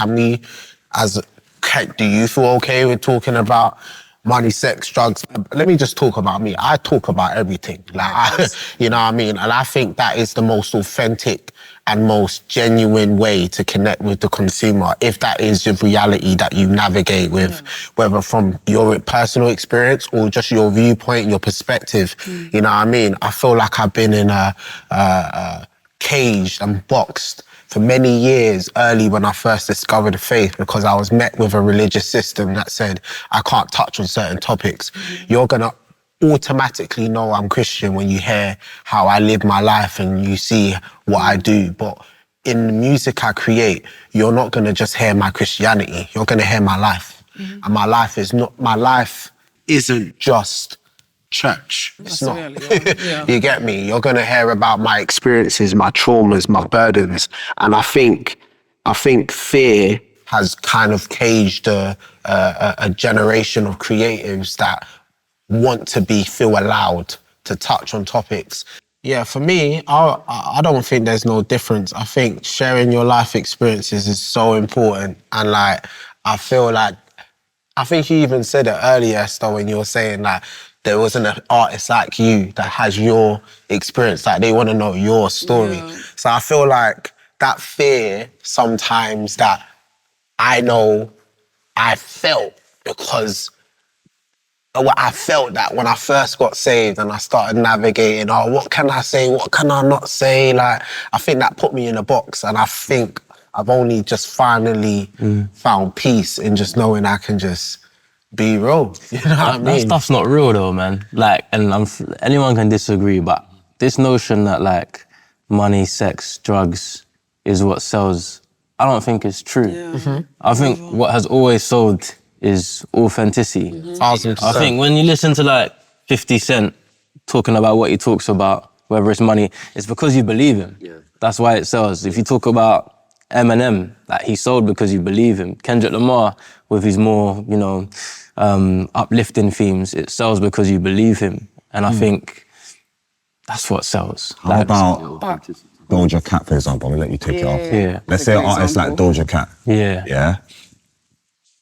Do you feel okay with talking about money, sex, drugs? Let me just talk about me. I talk about everything. Like, you know what I mean? And I think that is the most authentic and most genuine way to connect with the consumer, if that is the reality that you navigate with, whether from your personal experience or just your viewpoint, your perspective. You know what I mean? I feel like I've been in a caged and boxed for many years early when I first discovered the faith, because I was met with a religious system that said, I can't touch on certain topics. You're gonna automatically know I'm Christian when you hear how I live my life and you see what I do. But in the music I create, you're not gonna just hear my Christianity, you're gonna hear my life. And my life isn't just church. It's not. You get me? You're gonna hear about my experiences, my traumas, my burdens. And I think fear has kind of caged a generation of creatives that want to feel allowed to touch on topics. Yeah, for me, I don't think there's no difference. I think sharing your life experiences is so important. And like, I think you even said it earlier, Esther, when you were saying that there wasn't an artist like you that has your experience, like they want to know your story. So I feel like that fear sometimes that I know I felt, because I felt that when I first got saved and I started navigating, what can I say, what can I not say? Like, I think that put me in a box, and I think I've only just finally found peace in just knowing I can just be real. You know what I mean? That stuff's not real though, man. Like, and anyone can disagree, but this notion that like money, sex, drugs is what sells, I don't think it's true. I think what has always sold is authenticity. 1000%. I think when you listen to like 50 Cent talking about what he talks about, whether it's money, it's because you believe him. That's why it sells. If you talk about Eminem, like he sold because you believe him. Kendrick Lamar with his more, uplifting themes, it sells because you believe him. And I think that's what sells. How about Doja Cat, for example? I'm gonna let you take it off. Yeah. Let's say an artist like Doja Cat. Yeah. Yeah.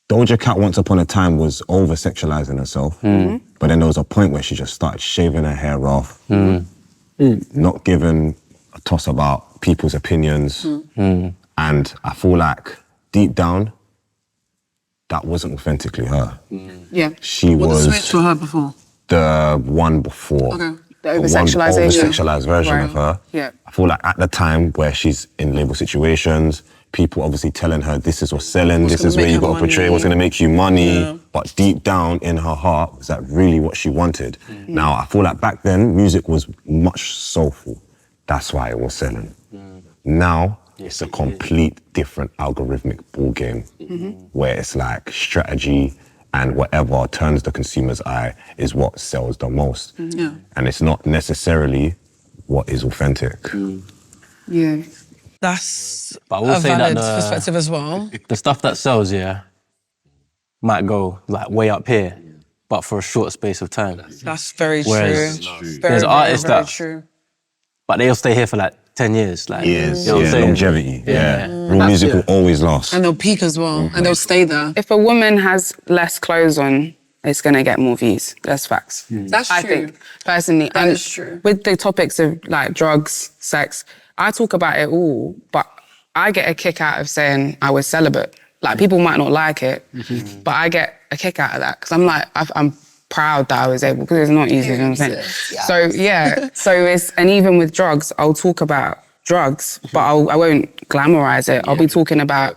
Doja Cat once upon a time was over-sexualizing herself, but then there was a point where she just started shaving her hair off, not giving a toss about people's opinions, and I feel like deep down, that wasn't authentically her. She was switch to her before? the one before. Okay. The over-sexualization. Over-sexualized version of her. Yeah. I feel like at the time where she's in label situations, people obviously telling her this is what's selling, this is where you got to portray, what's going to make you money, but deep down in her heart, was that really what she wanted? Now, I feel like back then, music was much soulful. That's why it was selling. Now, it's a complete different algorithmic ball game where it's like strategy and whatever turns the consumer's eye is what sells the most. And it's not necessarily what is authentic. Yeah. That's But I will a say that valid the- perspective as well. The stuff that sells, might go like way up here, but for a short space of time. That's very Whereas true. there's Very, very, artists very that- true. But they'll stay here for like 10 years. Like, Years, you know what I'm saying? longevity. Real music will always last. And they'll peak as well, and they'll stay there. If a woman has less clothes on, it's gonna get more views. That's facts. That's I true. think, personally. That and is true. With the topics of like drugs, sex, I talk about it all, but I get a kick out of saying I was celibate. Like, people might not like it, but I get a kick out of that because I'm like, I'm proud that I was able, because it's not easy, you know what I'm saying? So it's, and even with drugs, I'll talk about drugs, but I won't glamorize it. I'll be talking about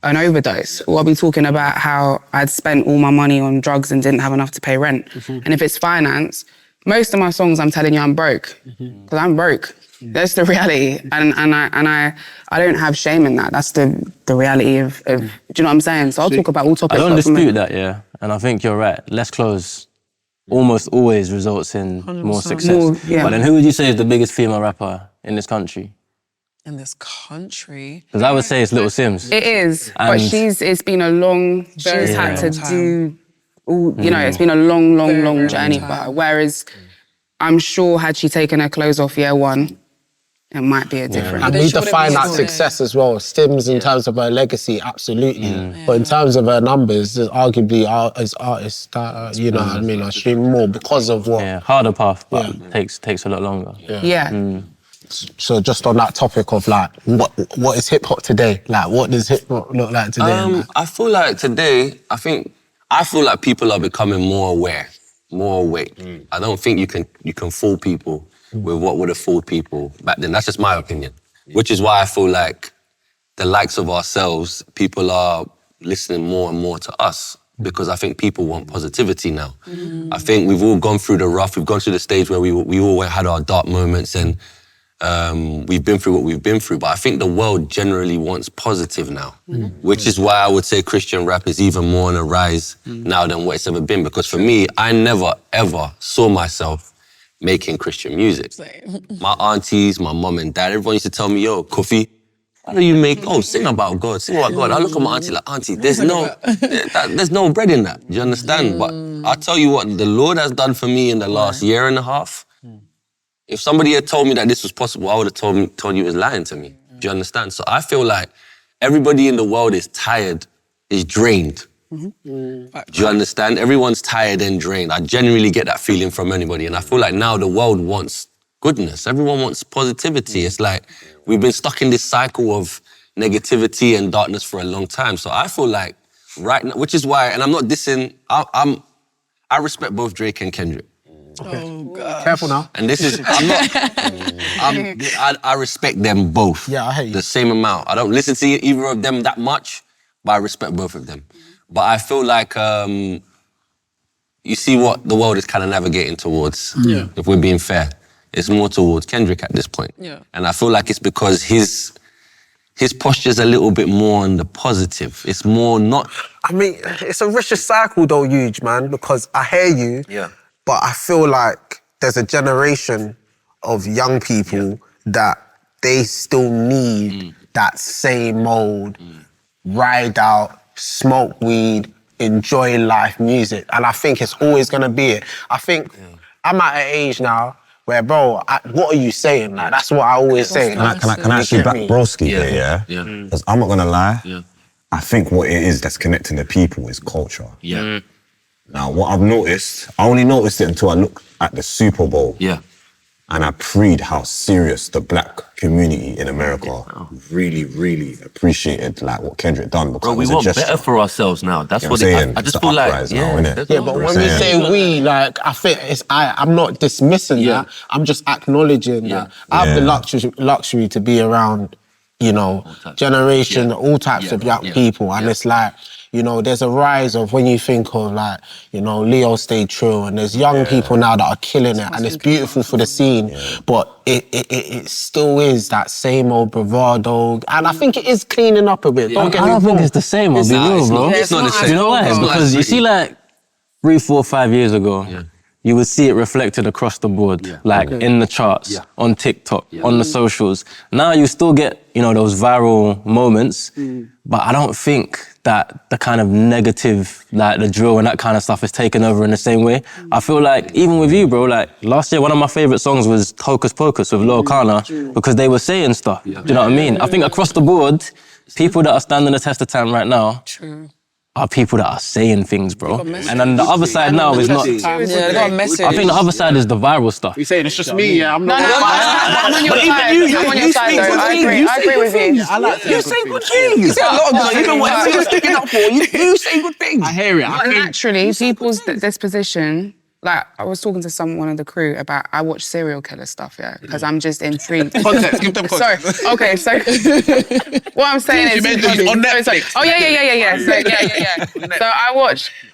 an overdose, or I'll be talking about how I'd spent all my money on drugs and didn't have enough to pay rent. And if it's finance, most of my songs I'm telling you I'm broke, because I'm broke. That's the reality, and I don't have shame in that. That's the reality of do you know what I'm saying? So I'll talk about all I topics. don't but from a- dispute that, and I think you're right. Less clothes almost always results in more 100%. success. More, yeah. But then who would you say is the biggest female rapper in this country? In this country. Because I would say it's Little Sims. It is, but And- it's been a long, Very she's had long to time. do all, you know, it's been a long, Very, long very journey long for her. time. Whereas I'm sure had she taken her clothes off year one, it might be a different. And But we she wouldn't define be that able to- success as well. Stims in terms of her legacy, absolutely. But in terms of her numbers, there's arguably as artists that, you know what I mean, are streaming more because of what. Yeah, harder path, but takes a lot longer. Yeah. So just on that topic of like, what is hip hop today? Like, what does hip hop look like today? Like, I feel like today, I feel like people are becoming more aware, more awake. I don't think you can fool people with what would have fooled people back then. That's just my opinion. Which is why I feel like the likes of ourselves, people are listening more and more to us, because I think people want positivity now. I think we've all gone through the rough. We've gone through the stage where we all had our dark moments, and we've been through what we've been through. But I think the world generally wants positive now, which is why I would say Christian rap is even more on a rise now than what it's ever been. Because for me, I never, ever saw myself making Christian music. My aunties, my mum and dad, everyone used to tell me, yo, Kofi, how do you make, sing about God, sing about God. I look at my auntie like, auntie, there's no bread in that. Do you understand? But I'll tell you what the Lord has done for me in the last year and a half. If somebody had told me that this was possible, I would have told you it was lying to me. Do you understand? So I feel like everybody in the world is tired, is drained. Do you understand? Everyone's tired and drained. I genuinely get that feeling from anybody. And I feel like now the world wants goodness. Everyone wants positivity. It's like we've been stuck in this cycle of negativity and darkness for a long time. So I feel like right now, which is why, and I'm not dissing, I respect both Drake and Kendrick. Oh, God. careful now. And this is, I respect them both. Yeah, I hear you. The same amount. I don't listen to either of them that much, but I respect both of them. But I feel like you see what the world is kind of navigating towards, if we're being fair. It's more towards Kendrick at this point. Yeah. And I feel like it's because his posture's a little bit more on the positive. It's more not... I mean, it's a vicious cycle though, Eugy, man, because I hear you, but I feel like there's a generation of young people that they still need that same old ride out, smoke weed, enjoy life music. And I think it's always gonna be it. I think I'm at an age now where, bro, what are you saying? Like, that's what I always say. Can I actually back Broski here, yeah? Because I'm not gonna lie, I think what it is that's connecting the people is culture. Now, what I've noticed, I only noticed it until I looked at the Super Bowl. And I preyed how serious the black community in America really, really appreciated like what Kendrick done. Because Bro, we want better for ourselves now. That's what it, I just feel like, but when we say we, like, I think it's I'm not dismissing that. I'm just acknowledging that I have the luxury to be around, you know, generation, all types of young people, and it's like you know, there's a rise of when you think of like, you know, Leo stayed true, and there's young people now that are killing it, and it's beautiful for the scene, but it still is that same old bravado, and I think it is cleaning up a bit. Don't get me wrong. I don't think it's the same, I'll be real, bro. It's not the same. You know why? Because you see, like, 3, 4, 5 years ago, you would see it reflected across the board, like in the charts, on TikTok, on the socials. Now you still get, you know, those viral moments, but I don't think that the kind of negative, like the drill and that kind of stuff is taken over in the same way. I feel like, even with you, bro, like last year, one of my favorite songs was Hocus Pocus with Lil Kana, because they were saying stuff, do you know what I mean? I think across the board, people that are standing the test of time right now, are people that are saying things, bro. And then the other side now is not... Yeah, they got a message. I think the other side is the viral stuff. You're saying it's just me, yeah? I'm not... I'm on your side. I'm on your side, though. I agree with you. You say good things. You say a lot of good things. Even whatever you're sticking up for, you say good things. I hear it. Naturally, people's disposition... Like, I was talking to one of the crew about, I watch serial killer stuff, because I'm just intrigued. Context, give them context. Sorry, okay, so what I'm saying is... You mentioned on Netflix. Oh, yeah. So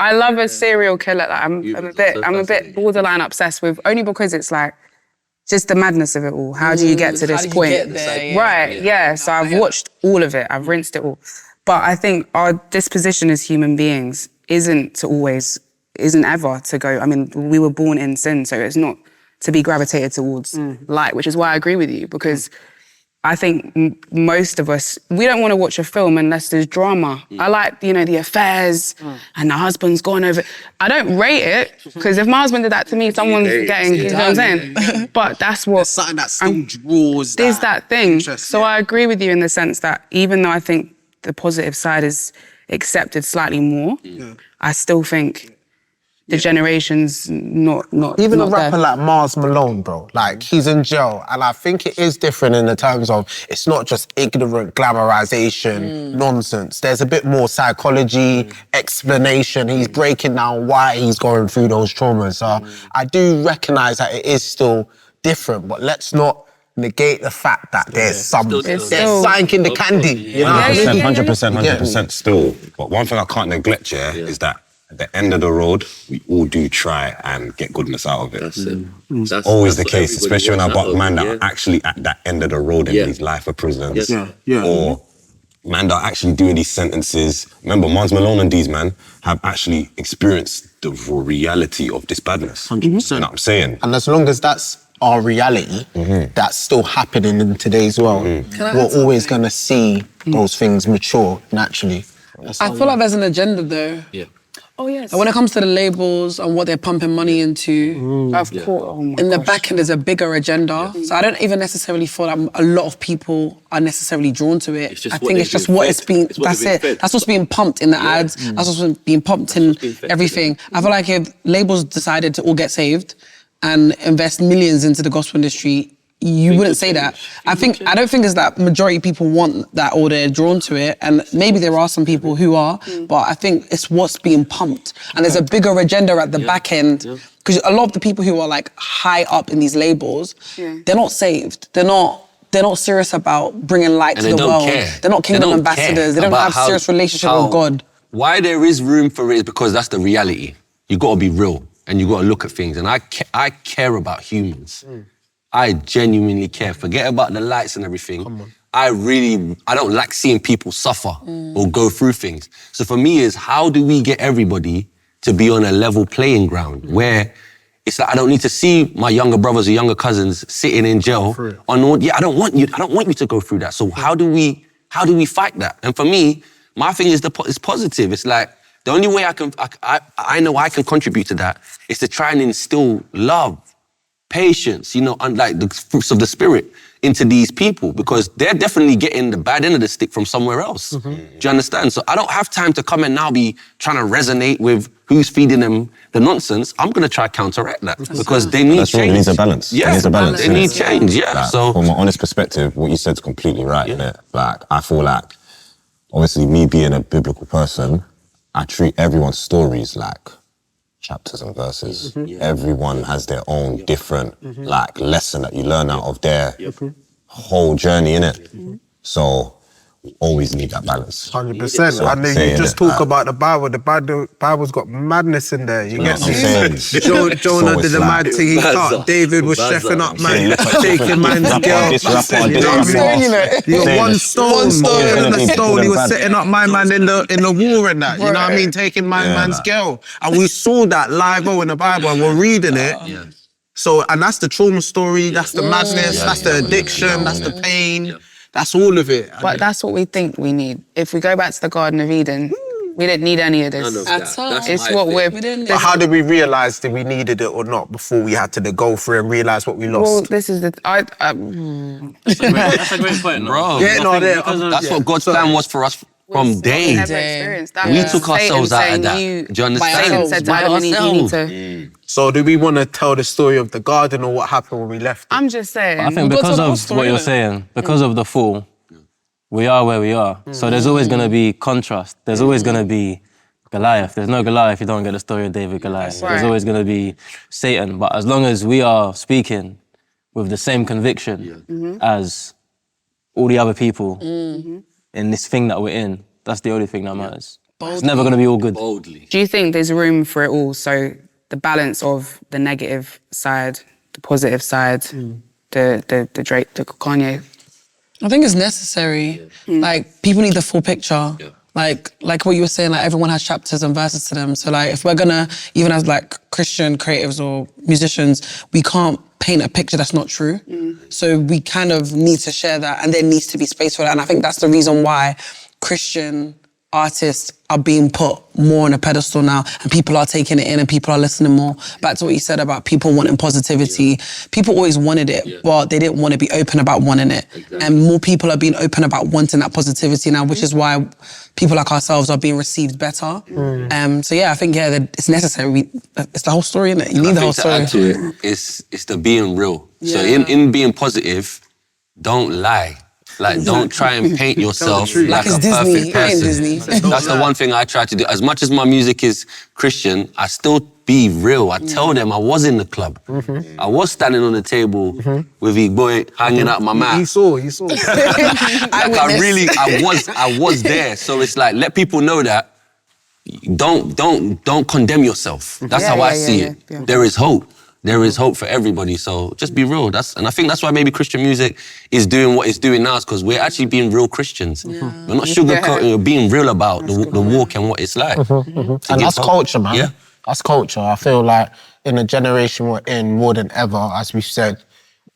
I love a serial killer. Like, I'm a bit borderline obsessed with, only because it's like, just the madness of it all. How do you get to this point? Get there, Right, yeah. So I've watched all of it. I've rinsed it all. But I think our disposition as human beings isn't ever to go, I mean, we were born in sin, so it's not to be gravitated towards light, which is why I agree with you, because I think most of us, we don't want to watch a film unless there's drama. I like, you know, the affairs and the husband's gone over. I don't rate it, because if my husband did that to me, someone's getting, you know what I'm saying? But that's what... There's something that still draws There's that thing. interest, So I agree with you in the sense that even though I think the positive side is accepted slightly more, I still think... the generation's not Even not a rapper there. like Mars Malone, bro, like he's in jail, and I think it is different in the terms of it's not just ignorant glamorization nonsense. There's a bit more psychology, explanation. He's breaking down why he's going through those traumas. So I do recognise that it is still different, but let's not negate the fact that there's something in the candy. You know, 100% still. But one thing I can't neglect, is that at the end of the road, we all do try and get goodness out of it. That's always the case, especially when I got man that are actually at that end of the road in these life of prisons. Or man that are actually doing these sentences. Remember, Mars Malone and these man have actually experienced the reality of this badness. 100%. You know what I'm saying? And as long as that's our reality, that's still happening in today's world, we're always going to see those things mature naturally. I feel like there's an agenda, though. Oh, yes. And when it comes to the labels and what they're pumping money into, Of course. Oh my in the gosh. back end there's a bigger agenda. So I don't even necessarily feel like a lot of people are necessarily drawn to it. I think it's just what it's being, that's it. That's what's being pumped in the ads. That's what's being pumped in everything. I feel like if labels decided to all get saved and invest millions into the gospel industry, you wouldn't say that. I don't think it's that majority of people want that or they're drawn to it, and maybe there are some people who are, but I think it's what's being pumped. And there's a bigger agenda at the back end, because a lot of the people who are like high up in these labels, they're not saved. They're not serious about bringing light to the world. They're not kingdom ambassadors. They don't have serious relationship with God. Why there is room for it is because that's the reality. You got to be real and you got to look at things. And I care about humans. I genuinely care. Forget about the lights and everything. I don't like seeing people suffer or go through things. So for me is, how do we get everybody to be on a level playing ground where it's like, I don't need to see my younger brothers or younger cousins sitting in jail I don't want you to go through that. So how do we fight that? And for me, my thing is it's positive. It's like, the only way I know I can contribute to that is to try and instill love, patience, and like the fruits of the spirit into these people, because they're definitely getting the bad end of the stick from somewhere else. Do you understand? So I don't have time to come and now be trying to resonate with who's feeding them the nonsense. I'm going to try to counteract that because they need change. It needs a balance. Yeah, they need change, Like, so from an honest perspective, what you said is completely right, innit? Like, I feel like, obviously me being a biblical person, I treat everyone's stories like chapters and verses. Everyone has their own different like lesson that you learn out of their whole journey, innit? So always need that balance. 100%. So And then saying you just that- talk about the Bible's got madness in there. You get I'm me? saying. Jonah So did it's a mad like- thing. He cut. David was chefing up, man, taking man's girl. This rapper, You this know what I mean? rapper. You got Saying one this. stone, Saying on the this. stone. He was Bad. setting up my man in the war and that. You know what I mean? Taking my man's girl. And we saw that live in the Bible and we're reading it. So, and that's the trauma story, that's the madness, that's the addiction, that's the pain, that's all of it. But that's what we think we need. If we go back to the Garden of Eden, we didn't need any of this. It's what we're... But how did we realise that we needed it or not before we had to go through and realise what we lost? Well, this is the... That's a great point, Bro, Yeah, no, that's what God's plan was for us from day. We took ourselves out of that. Do you understand? Satan said to Adam, you need to... So do we want to tell the story of the garden or what happened when we left? I'm just saying. I think because of what you're saying, because of the fall, we are where we are. So there's always going to be contrast. There's always going to be Goliath. There's no Goliath if you don't get the story of David Goliath. Right. There's always going to be Satan. But as long as we are speaking with the same conviction as all the other people in this thing that we're in, that's the only thing that matters. It's never going to be all good. Boldly. Do you think there's room for it all? So the balance of the negative side, the positive side, the Drake, the Kanye. I think it's necessary. Like, people need the full picture. Like what you were saying, like everyone has chapters and verses to them. So like if we're gonna, even as like Christian creatives or musicians, we can't paint a picture that's not true. So we kind of need to share that, and there needs to be space for that. And I think that's the reason why Christian artists are being put more on a pedestal now, and people are taking it in and people are listening more. Back to what you said about people wanting positivity. People always wanted it, but they didn't want to be open about wanting it. And more people are being open about wanting that positivity now, which is why people like ourselves are being received better. So yeah, I think that it's necessary. It's the whole story, isn't it? You need the whole story. To add to it, it's the being real. So in being positive, don't lie. Like, don't try and paint yourself like a Disney. perfect person. Disney. That's the one thing I try to do. As much as my music is Christian, I still be real. I tell them I was in the club. I was standing on the table with Eugy hanging out my mouth. You saw. I was there. So it's like, let people know that don't condemn yourself. That's how I see it. Yeah. There is hope. There is hope for everybody, so just be real. And I think that's why maybe Christian music is doing what it's doing now, is because we're actually being real Christians. We're not sugarcoating, we're being real about the walk and what it's like. And that's culture, man. Yeah. That's culture. I feel like in the generation we're in, more than ever, as we said,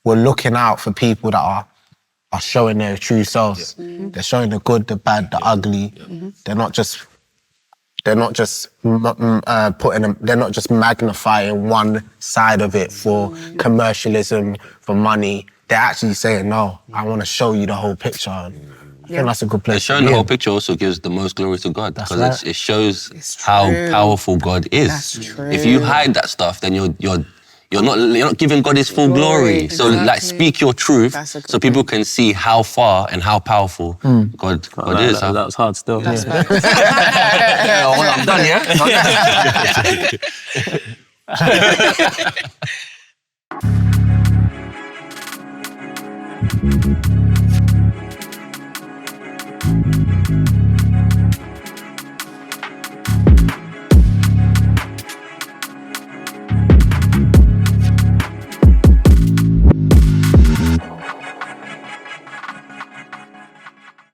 we're looking out for people that are showing their true selves. They're showing the good, the bad, the ugly. They're not just magnifying one side of it for commercialism, for money. They're actually saying, no, I want to show you the whole picture. And I think that's a good place And showing the whole picture also gives the most glory to God, because it shows how powerful God is. That's true. If you hide that stuff, then you're not giving God his full glory. So like, speak your truth so people can see how far and how powerful God is. That was hard still. Well, I'm done, yeah?